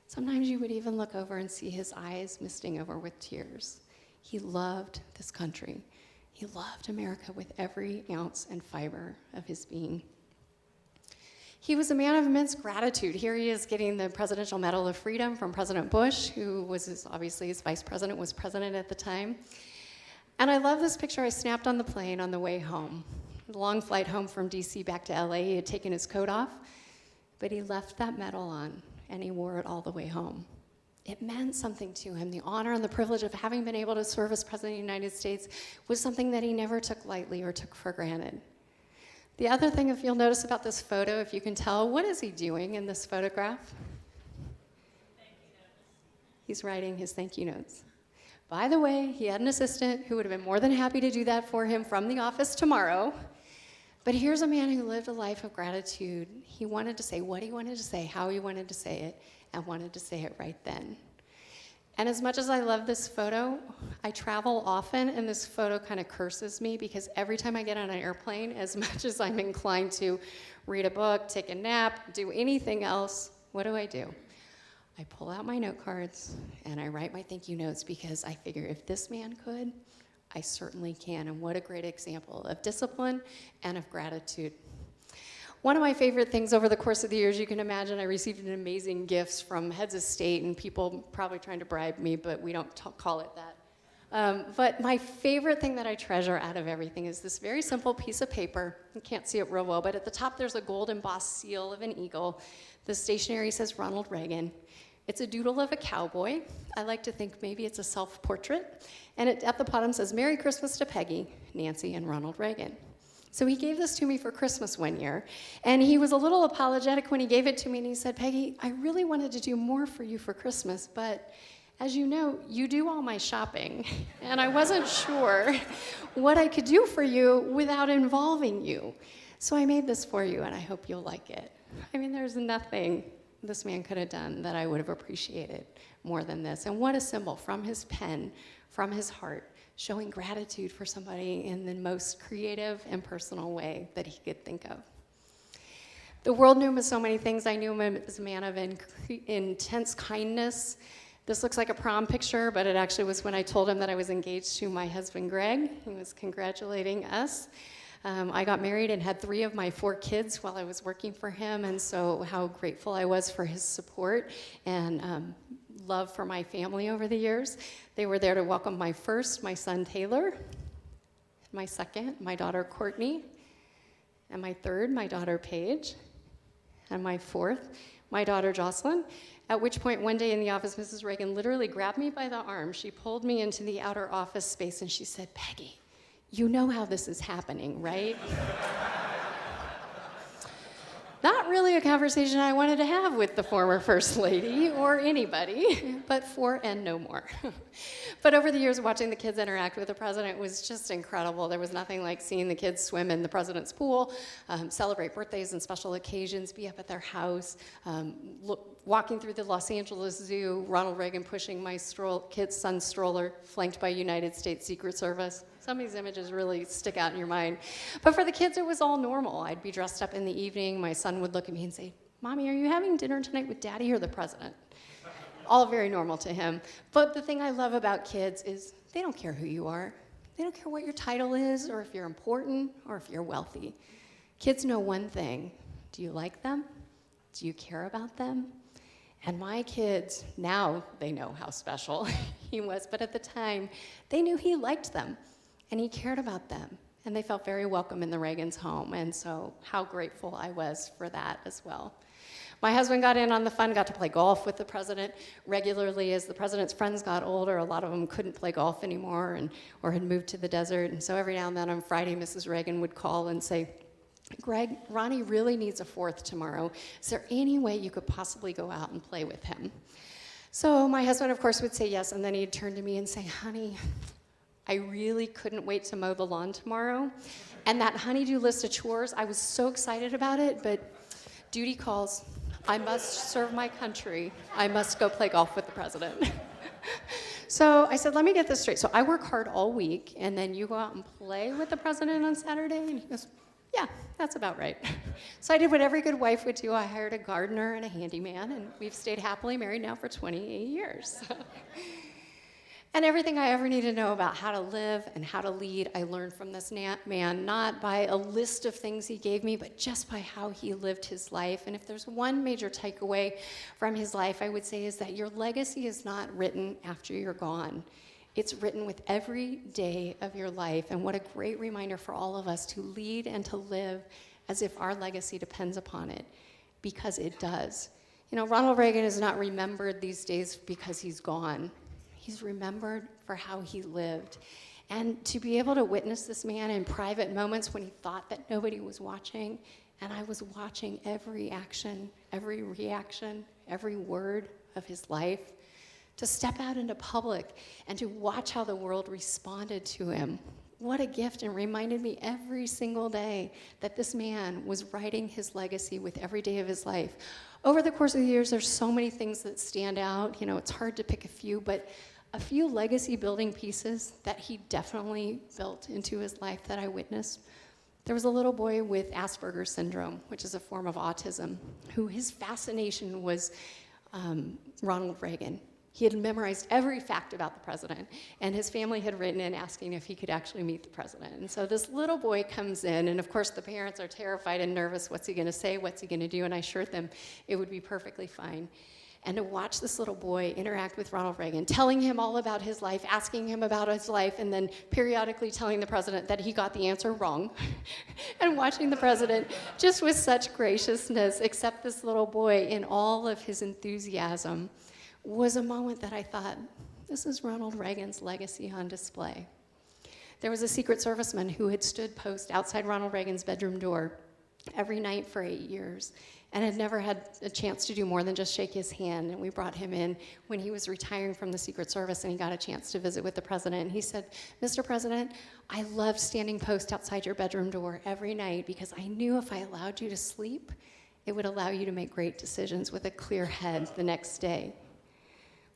Sometimes you would even look over and see his eyes misting over with tears. He loved this country. He loved America with every ounce and fiber of his being. He was a man of immense gratitude. Here he is getting the Presidential Medal of Freedom from President Bush, who was obviously his vice president, was president at the time. And I love this picture I snapped on the plane on the way home. The long flight home from DC back to LA, he had taken his coat off, but he left that medal on, and he wore it all the way home. It meant something to him. The honor and the privilege of having been able to serve as President of the United States was something that he never took lightly or took for granted. The other thing, if you'll notice about this photo, if you can tell, what is he doing in this photograph? He's writing his thank you notes. By the way, he had an assistant who would have been more than happy to do that for him from the office tomorrow. But here's a man who lived a life of gratitude. He wanted to say what he wanted to say, how he wanted to say it, and wanted to say it right then. And as much as I love this photo, I travel often, and this photo kind of curses me because every time I get on an airplane, as much as I'm inclined to read a book, take a nap, do anything else, what do? I pull out my note cards and I write my thank you notes because I figure if this man could, I certainly can. And what a great example of discipline and of gratitude. One of my favorite things over the course of the years, you can imagine, I received amazing gifts from heads of state and people probably trying to bribe me, but we don't call it that. But my favorite thing that I treasure out of everything is this very simple piece of paper. You can't see it real well, but at the top there's a gold embossed seal of an eagle. The stationery says Ronald Reagan. It's a doodle of a cowboy. I like to think maybe it's a self-portrait. And at the bottom says, Merry Christmas to Peggy, Nancy, and Ronald Reagan. So he gave this to me for Christmas one year, and he was a little apologetic when he gave it to me, and he said, Peggy, I really wanted to do more for you for Christmas, but as you know, you do all my shopping, and I wasn't sure what I could do for you without involving you. So I made this for you, and I hope you'll like it. I mean, there's nothing this man could have done that I would have appreciated more than this. And what a symbol from his pen, from his heart, showing gratitude for somebody in the most creative and personal way that he could think of. The world knew him as so many things. I knew him as a man of intense kindness. This looks like a prom picture, but it actually was when I told him that I was engaged to my husband, Greg. He was congratulating us. I got married and had 3 of my 4 kids while I was working for him, and so how grateful I was for his support and love for my family over the years. They were there to welcome my first, my son Taylor, my second, my daughter Courtney, and my third, my daughter Paige, and my fourth, my daughter Jocelyn. At which point one day in the office, Mrs. Reagan literally grabbed me by the arm. She pulled me into the outer office space and she said, Peggy, you know how this is happening, right? Not really a conversation I wanted to have with the former First Lady or anybody, but for and no more. But over the years, watching the kids interact with the president was just incredible. There was nothing like seeing the kids swim in the president's pool, celebrate birthdays and special occasions, be up at their house, walking through the Los Angeles Zoo, Ronald Reagan pushing my kid's son's stroller, flanked by United States Secret Service. Some of these images really stick out in your mind. But for the kids, it was all normal. I'd be dressed up in the evening. My son would look at me and say, "Mommy, are you having dinner tonight with Daddy or the president?" All very normal to him. But the thing I love about kids is they don't care who you are. They don't care what your title is or if you're important or if you're wealthy. Kids know one thing. Do you like them? Do you care about them? And my kids, now they know how special he was, but at the time, they knew he liked them. And he cared about them, and they felt very welcome in the Reagans' home, and so how grateful I was for that as well. My husband got in on the fun, got to play golf with the president regularly. As the president's friends got older, a lot of them couldn't play golf anymore or had moved to the desert, and so every now and then on Friday, Mrs. Reagan would call and say, "Greg, Ronnie really needs a fourth tomorrow. Is there any way you could possibly go out and play with him?" So my husband, of course, would say yes, and then he'd turn to me and say, "Honey, I really couldn't wait to mow the lawn tomorrow. And that honeydew list of chores, I was so excited about it, but duty calls. I must serve my country. I must go play golf with the president." So I said, "Let me get this straight. So I work hard all week, and then you go out and play with the president on Saturday?" And he goes, "Yeah, that's about right." So I did what every good wife would do. I hired a gardener and a handyman, and we've stayed happily married now for 28 years. And everything I ever needed to know about how to live and how to lead, I learned from this man, not by a list of things he gave me, but just by how he lived his life. And if there's one major takeaway from his life, I would say is that your legacy is not written after you're gone. It's written with every day of your life. And what a great reminder for all of us to lead and to live as if our legacy depends upon it, because it does. You know, Ronald Reagan is not remembered these days because he's gone. He's remembered for how he lived. And to be able to witness this man in private moments when he thought that nobody was watching, and I was watching every action, every reaction, every word of his life, to step out into public and to watch how the world responded to him. What a gift, and reminded me every single day that this man was writing his legacy with every day of his life. Over the course of the years, there's so many things that stand out. You know, it's hard to pick a few, but a few legacy building pieces that he definitely built into his life that I witnessed. There was a little boy with Asperger's syndrome, which is a form of autism, who his fascination was Ronald Reagan. He had memorized every fact about the president, and his family had written in asking if he could actually meet the president. And so this little boy comes in, and of course the parents are terrified and nervous. What's he gonna say? What's he gonna do? And I assured them it would be perfectly fine. And to watch this little boy interact with Ronald Reagan, telling him all about his life, asking him about his life, and then periodically telling the president that he got the answer wrong, and watching the president just with such graciousness accept this little boy in all of his enthusiasm, was a moment that I thought, this is Ronald Reagan's legacy on display. There was a Secret Serviceman who had stood post outside Ronald Reagan's bedroom door every night for 8 years and had never had a chance to do more than just shake his hand. And we brought him in when he was retiring from the Secret Service, and he got a chance to visit with the president. And he said, "Mr. President, I loved standing post outside your bedroom door every night because I knew if I allowed you to sleep, it would allow you to make great decisions with a clear head the next day."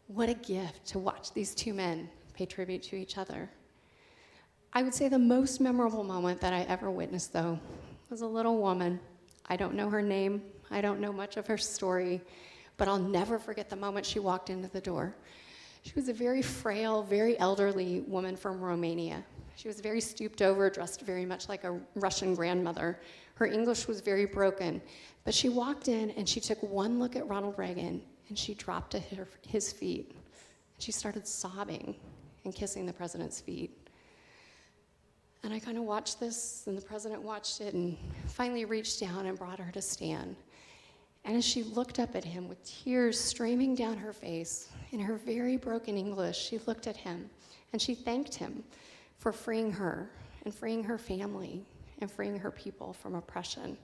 What a gift to watch these two men pay tribute to each other. I would say the most memorable moment that I ever witnessed, though, was a little woman. I don't know her name. I don't know much of her story, but I'll never forget the moment she walked into the door. She was a very frail, very elderly woman from Romania. She was very stooped over, dressed very much like a Russian grandmother. Her English was very broken, but she walked in and she took one look at Ronald Reagan and she dropped at his feet. And she started sobbing and kissing the president's feet. And I kind of watched this, and the president watched it and finally reached down and brought her to stand. And as she looked up at him with tears streaming down her face, in her very broken English, she looked at him and she thanked him for freeing her and freeing her family and freeing her people from oppression.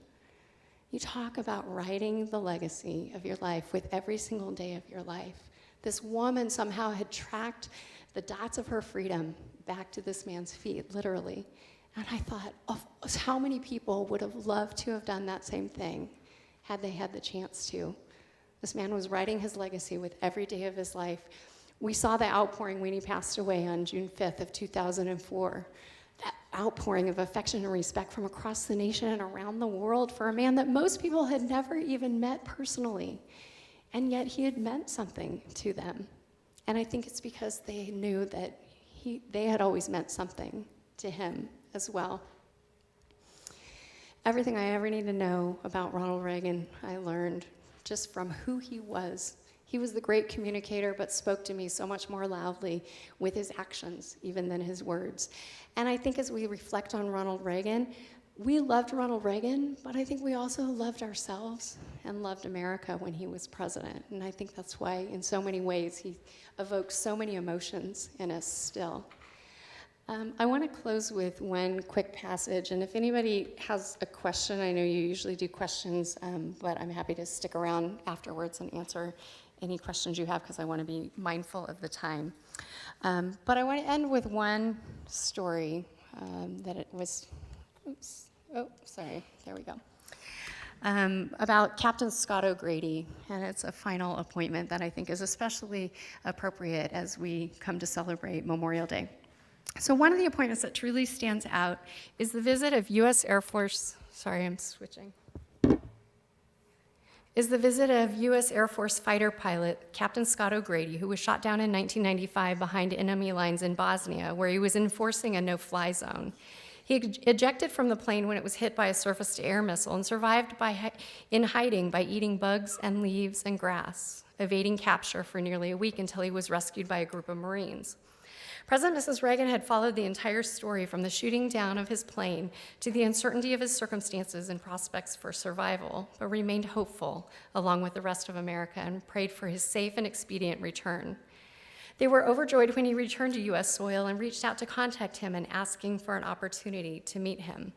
You talk about writing the legacy of your life with every single day of your life. This woman somehow had tracked the dots of her freedom back to this man's feet, literally. And I thought of how many people would have loved to have done that same thing had they had the chance to. This man was writing his legacy with every day of his life. We saw the outpouring when he passed away on June 5th of 2004. That outpouring of affection and respect from across the nation and around the world for a man that most people had never even met personally. And yet he had meant something to them. And I think it's because they knew that they had always meant something to him as well. Everything I ever need to know about Ronald Reagan, I learned just from who he was. He was the great communicator, but spoke to me so much more loudly with his actions, even than his words. And I think as we reflect on Ronald Reagan, we loved Ronald Reagan, but I think we also loved ourselves and loved America when he was president. And I think that's why, in so many ways, he evokes so many emotions in us still. I want to close with one quick passage, and if anybody has a question, I know you usually do questions, but I'm happy to stick around afterwards and answer any questions you have because I want to be mindful of the time. But I want to end with one story that it was, there we go. About Captain Scott O'Grady, and it's a final appointment that I think is especially appropriate as we come to celebrate Memorial Day. So one of the appointments that truly stands out is the visit of U.S. Air Force fighter pilot Captain Scott O'Grady, who was shot down in 1995 behind enemy lines in Bosnia, where he was enforcing a no-fly zone. He ejected from the plane when it was hit by a surface-to-air missile and survived in hiding by eating bugs and leaves and grass, evading capture for nearly a week until he was rescued by a group of Marines. President and Mrs. Reagan had followed the entire story from the shooting down of his plane to the uncertainty of his circumstances and prospects for survival, but remained hopeful along with the rest of America and prayed for his safe and expedient return. They were overjoyed when he returned to U.S. soil and reached out to contact him and asking for an opportunity to meet him.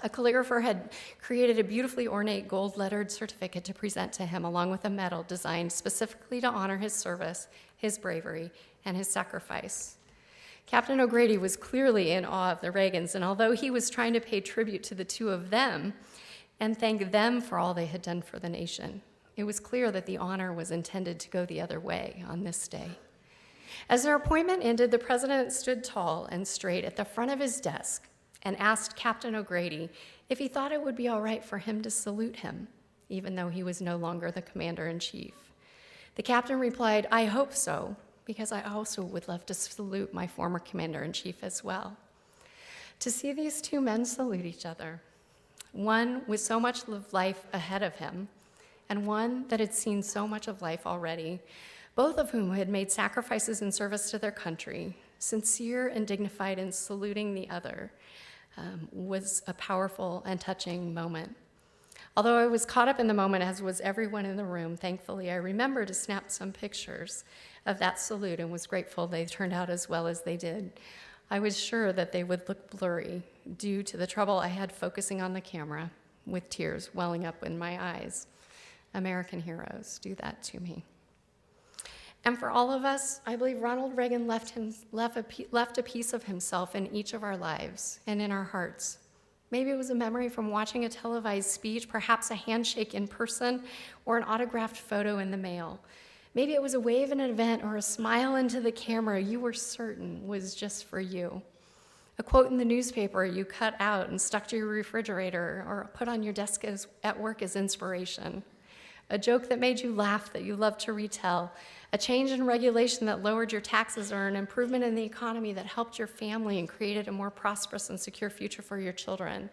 A calligrapher had created a beautifully ornate gold-lettered certificate to present to him, along with a medal designed specifically to honor his service, his bravery, and his sacrifice. Captain O'Grady was clearly in awe of the Reagans, and although he was trying to pay tribute to the two of them and thank them for all they had done for the nation, it was clear that the honor was intended to go the other way on this day. As their appointment ended, the president stood tall and straight at the front of his desk and asked Captain O'Grady if he thought it would be all right for him to salute him, even though he was no longer the commander-in-chief. The captain replied, "I hope so, because I also would love to salute my former commander-in-chief as well." To see these two men salute each other, one with so much of life ahead of him, and one that had seen so much of life already, both of whom had made sacrifices in service to their country, sincere and dignified in saluting the other, was a powerful and touching moment. Although I was caught up in the moment, as was everyone in the room, thankfully I remembered to snap some pictures of that salute and was grateful they turned out as well as they did. I was sure that they would look blurry due to the trouble I had focusing on the camera, with tears welling up in my eyes. American heroes do that to me. And for all of us, I believe Ronald Reagan left a piece of himself in each of our lives and in our hearts. Maybe it was a memory from watching a televised speech, perhaps a handshake in person, or an autographed photo in the mail. Maybe it was a wave at an event or a smile into the camera you were certain was just for you. A quote in the newspaper you cut out and stuck to your refrigerator or put on your desk at work as inspiration. A joke that made you laugh that you loved to retell. A change in regulation that lowered your taxes, or an improvement in the economy that helped your family and created a more prosperous and secure future for your children.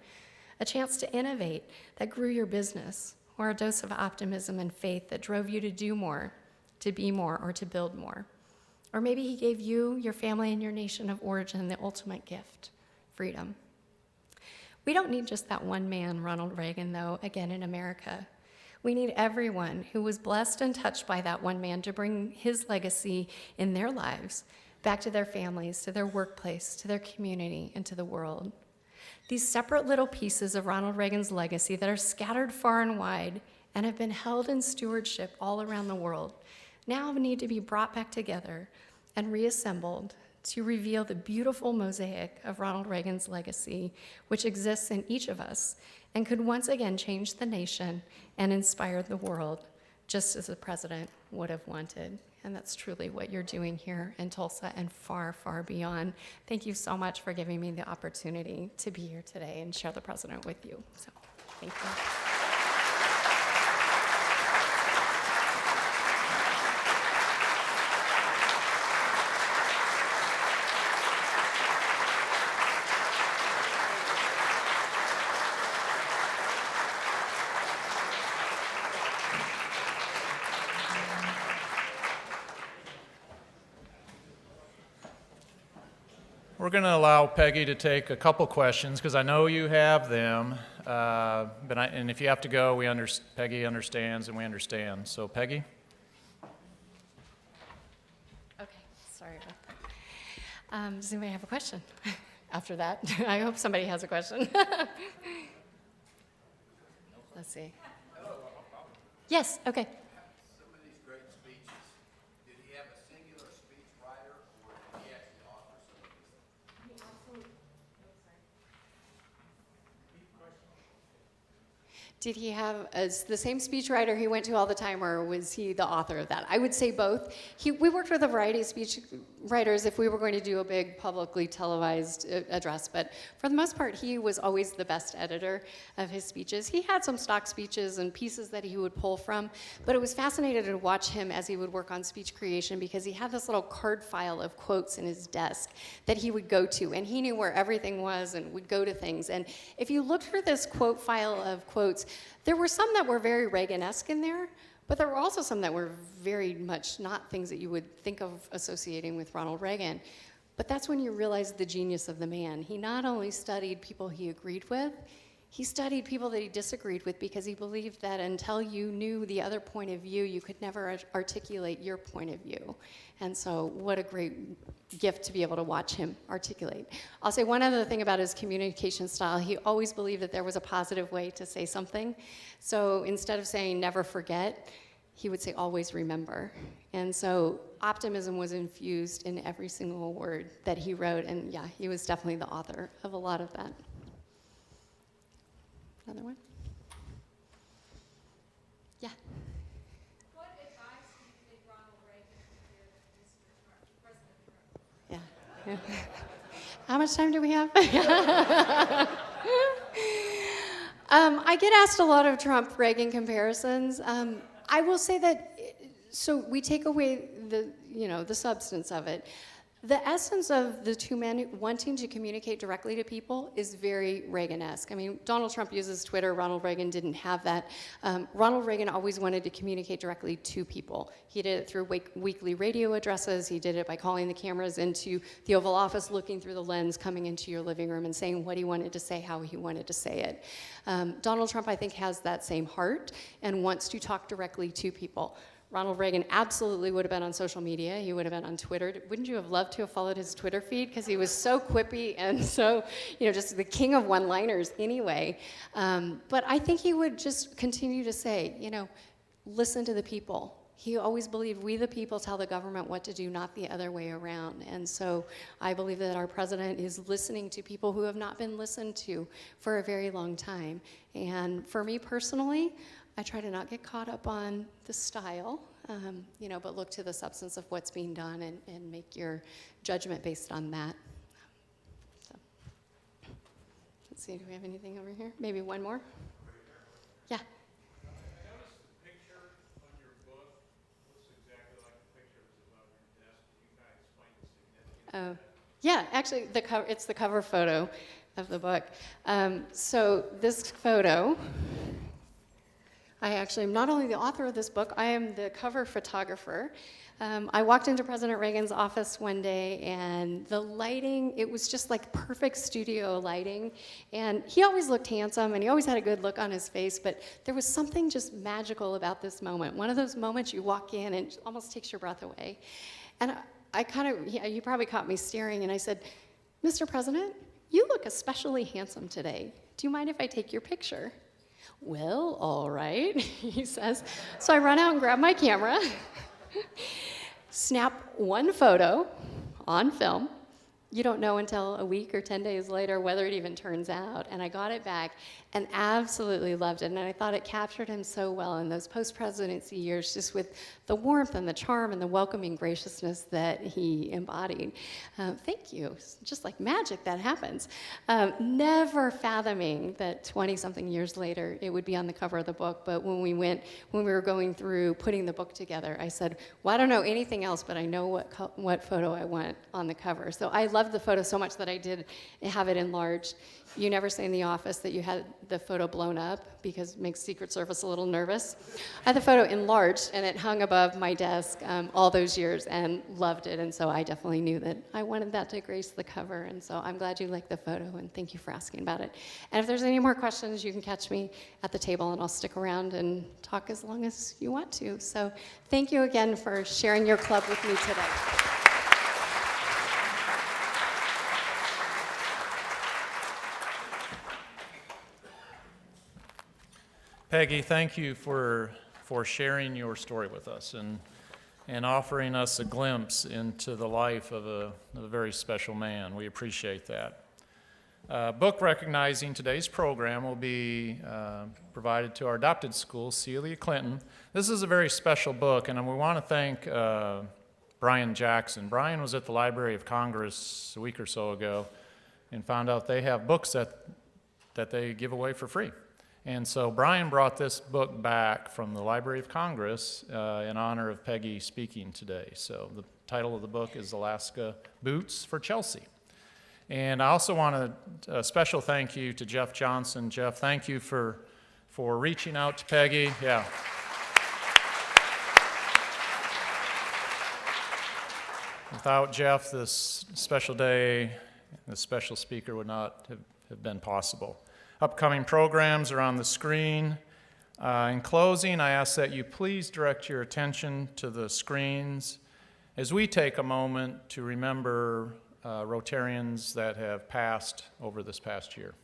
A chance to innovate that grew your business, or a dose of optimism and faith that drove you to do more, to be more, or to build more. Or maybe he gave you, your family, and your nation of origin the ultimate gift, freedom. We don't need just that one man, Ronald Reagan, though, again in America. We need everyone who was blessed and touched by that one man to bring his legacy in their lives back to their families, to their workplace, to their community, and to the world. These separate little pieces of Ronald Reagan's legacy that are scattered far and wide and have been held in stewardship all around the world now need to be brought back together and reassembled to reveal the beautiful mosaic of Ronald Reagan's legacy, which exists in each of us and could once again change the nation and inspire the world, just as the president would have wanted. And that's truly what you're doing here in Tulsa and far, far beyond. Thank you so much for giving me the opportunity to be here today and share the president with you. So, thank you. We're going to allow Peggy to take a couple questions because I know you have them. And if you have to go, Peggy understands and we understand. So, Peggy? Okay, sorry about that. Does anybody have a question after that? I hope somebody has a question. Let's see. Yes, okay. Did he have the same speechwriter he went to all the time, or was he the author of that? I would say both. We worked with a variety of speech writers if we were going to do a big publicly televised address, but for the most part, he was always the best editor of his speeches. He had some stock speeches and pieces that he would pull from, but it was fascinating to watch him as he would work on speech creation because he had this little card file of quotes in his desk that he would go to, and he knew where everything was and would go to things. And if you looked through this quote file of quotes, there were some that were very Reagan-esque in there, but there were also some that were very much not things that you would think of associating with Ronald Reagan. But that's when you realize the genius of the man. He not only studied people he agreed with, he studied people that he disagreed with because he believed that until you knew the other point of view, you could never articulate your point of view. And so what a great gift to be able to watch him articulate. I'll say one other thing about his communication style. He always believed that there was a positive way to say something. So instead of saying never forget, he would say always remember. And so optimism was infused in every single word that he wrote. And yeah, he was definitely the author of a lot of that. Another one? Yeah. What advice do you think Ronald Reagan would give President Trump? Yeah. How much time do we have? I get asked a lot of Trump-Reagan comparisons. I will say that, so we take away the substance of it. The essence of the two men wanting to communicate directly to people is very Reagan-esque. I mean, Donald Trump uses Twitter. Ronald Reagan didn't have that. Ronald Reagan always wanted to communicate directly to people. He did it through weekly radio addresses. He did it by calling the cameras into the Oval Office, looking through the lens, coming into your living room and saying what he wanted to say, how he wanted to say it. Donald Trump, I think, has that same heart and wants to talk directly to people. Ronald Reagan absolutely would have been on social media. He would have been on Twitter. Wouldn't you have loved to have followed his Twitter feed? Because he was so quippy and so, just the king of one-liners anyway. But I think he would just continue to say, listen to the people. He always believed we the people tell the government what to do, not the other way around. And so I believe that our president is listening to people who have not been listened to for a very long time. And for me personally, I try to not get caught up on the style, but look to the substance of what's being done and make your judgment based on that. So, let's see, do we have anything over here? Maybe one more? Yeah. Yeah, actually, it's the cover photo of the book. So this photo, I actually am not only the author of this book, I am the cover photographer. I walked into President Reagan's office one day, and the lighting, it was just like perfect studio lighting. And he always looked handsome, and he always had a good look on his face, but there was something just magical about this moment. One of those moments you walk in and it almost takes your breath away. And I kind of, he probably caught me staring, and I said, Mr. President, "You look especially handsome today. Do you mind if I take your picture?" "Well, all right," he says. So I run out and grab my camera, snap one photo on film. You don't know until a week or 10 days later whether it even turns out. And I got it back and absolutely loved it. And I thought it captured him so well in those post-presidency years, just with the warmth and the charm and the welcoming graciousness that he embodied. Thank you. It's just like magic that happens. Never fathoming that 20-something years later it would be on the cover of the book. But when we were going through putting the book together, I said, well, I don't know anything else, but I know what photo I want on the cover. So I loved the photo so much that I did have it enlarged. You never say in the office that you had the photo blown up because it makes Secret Service a little nervous. I had the photo enlarged and it hung above my desk all those years and loved it. And so I definitely knew that I wanted that to grace the cover. And so I'm glad you liked the photo and thank you for asking about it. And if there's any more questions, you can catch me at the table and I'll stick around and talk as long as you want to. So thank you again for sharing your club with me today. Peggy, thank you for sharing your story with us and offering us a glimpse into the life of a very special man. We appreciate that. Book recognizing today's program will be provided to our adopted school, Celia Clinton. This is a very special book, and we want to thank Brian Jackson. Brian was at the Library of Congress a week or so ago and found out they have books that they give away for free. And so Brian brought this book back from the Library of Congress in honor of Peggy speaking today. So the title of the book is Alaska Boots for Chelsea. And I also want a special thank you to Jeff Johnson. Jeff, thank you for reaching out to Peggy. Yeah. Without Jeff, this special day, this special speaker would not have been possible. Upcoming programs are on the screen. In closing, I ask that you please direct your attention to the screens as we take a moment to remember Rotarians that have passed over this past year.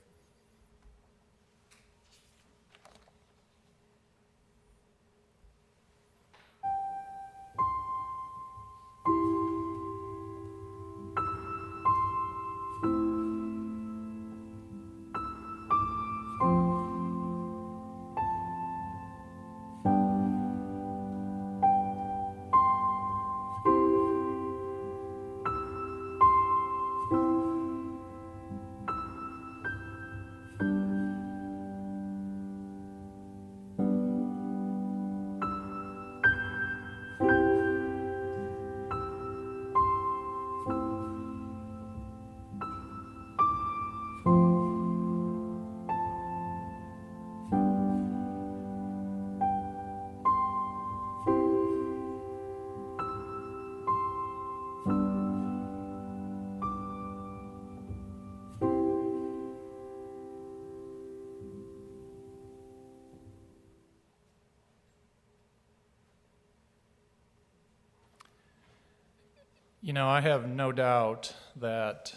You know, I have no doubt that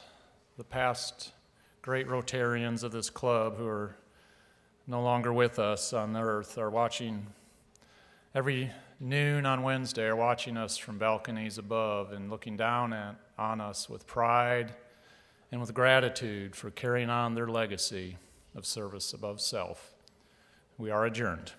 the past great Rotarians of this club who are no longer with us on the earth are watching every noon on Wednesday, are watching us from balconies above and looking down on us with pride and with gratitude for carrying on their legacy of service above self. We are adjourned.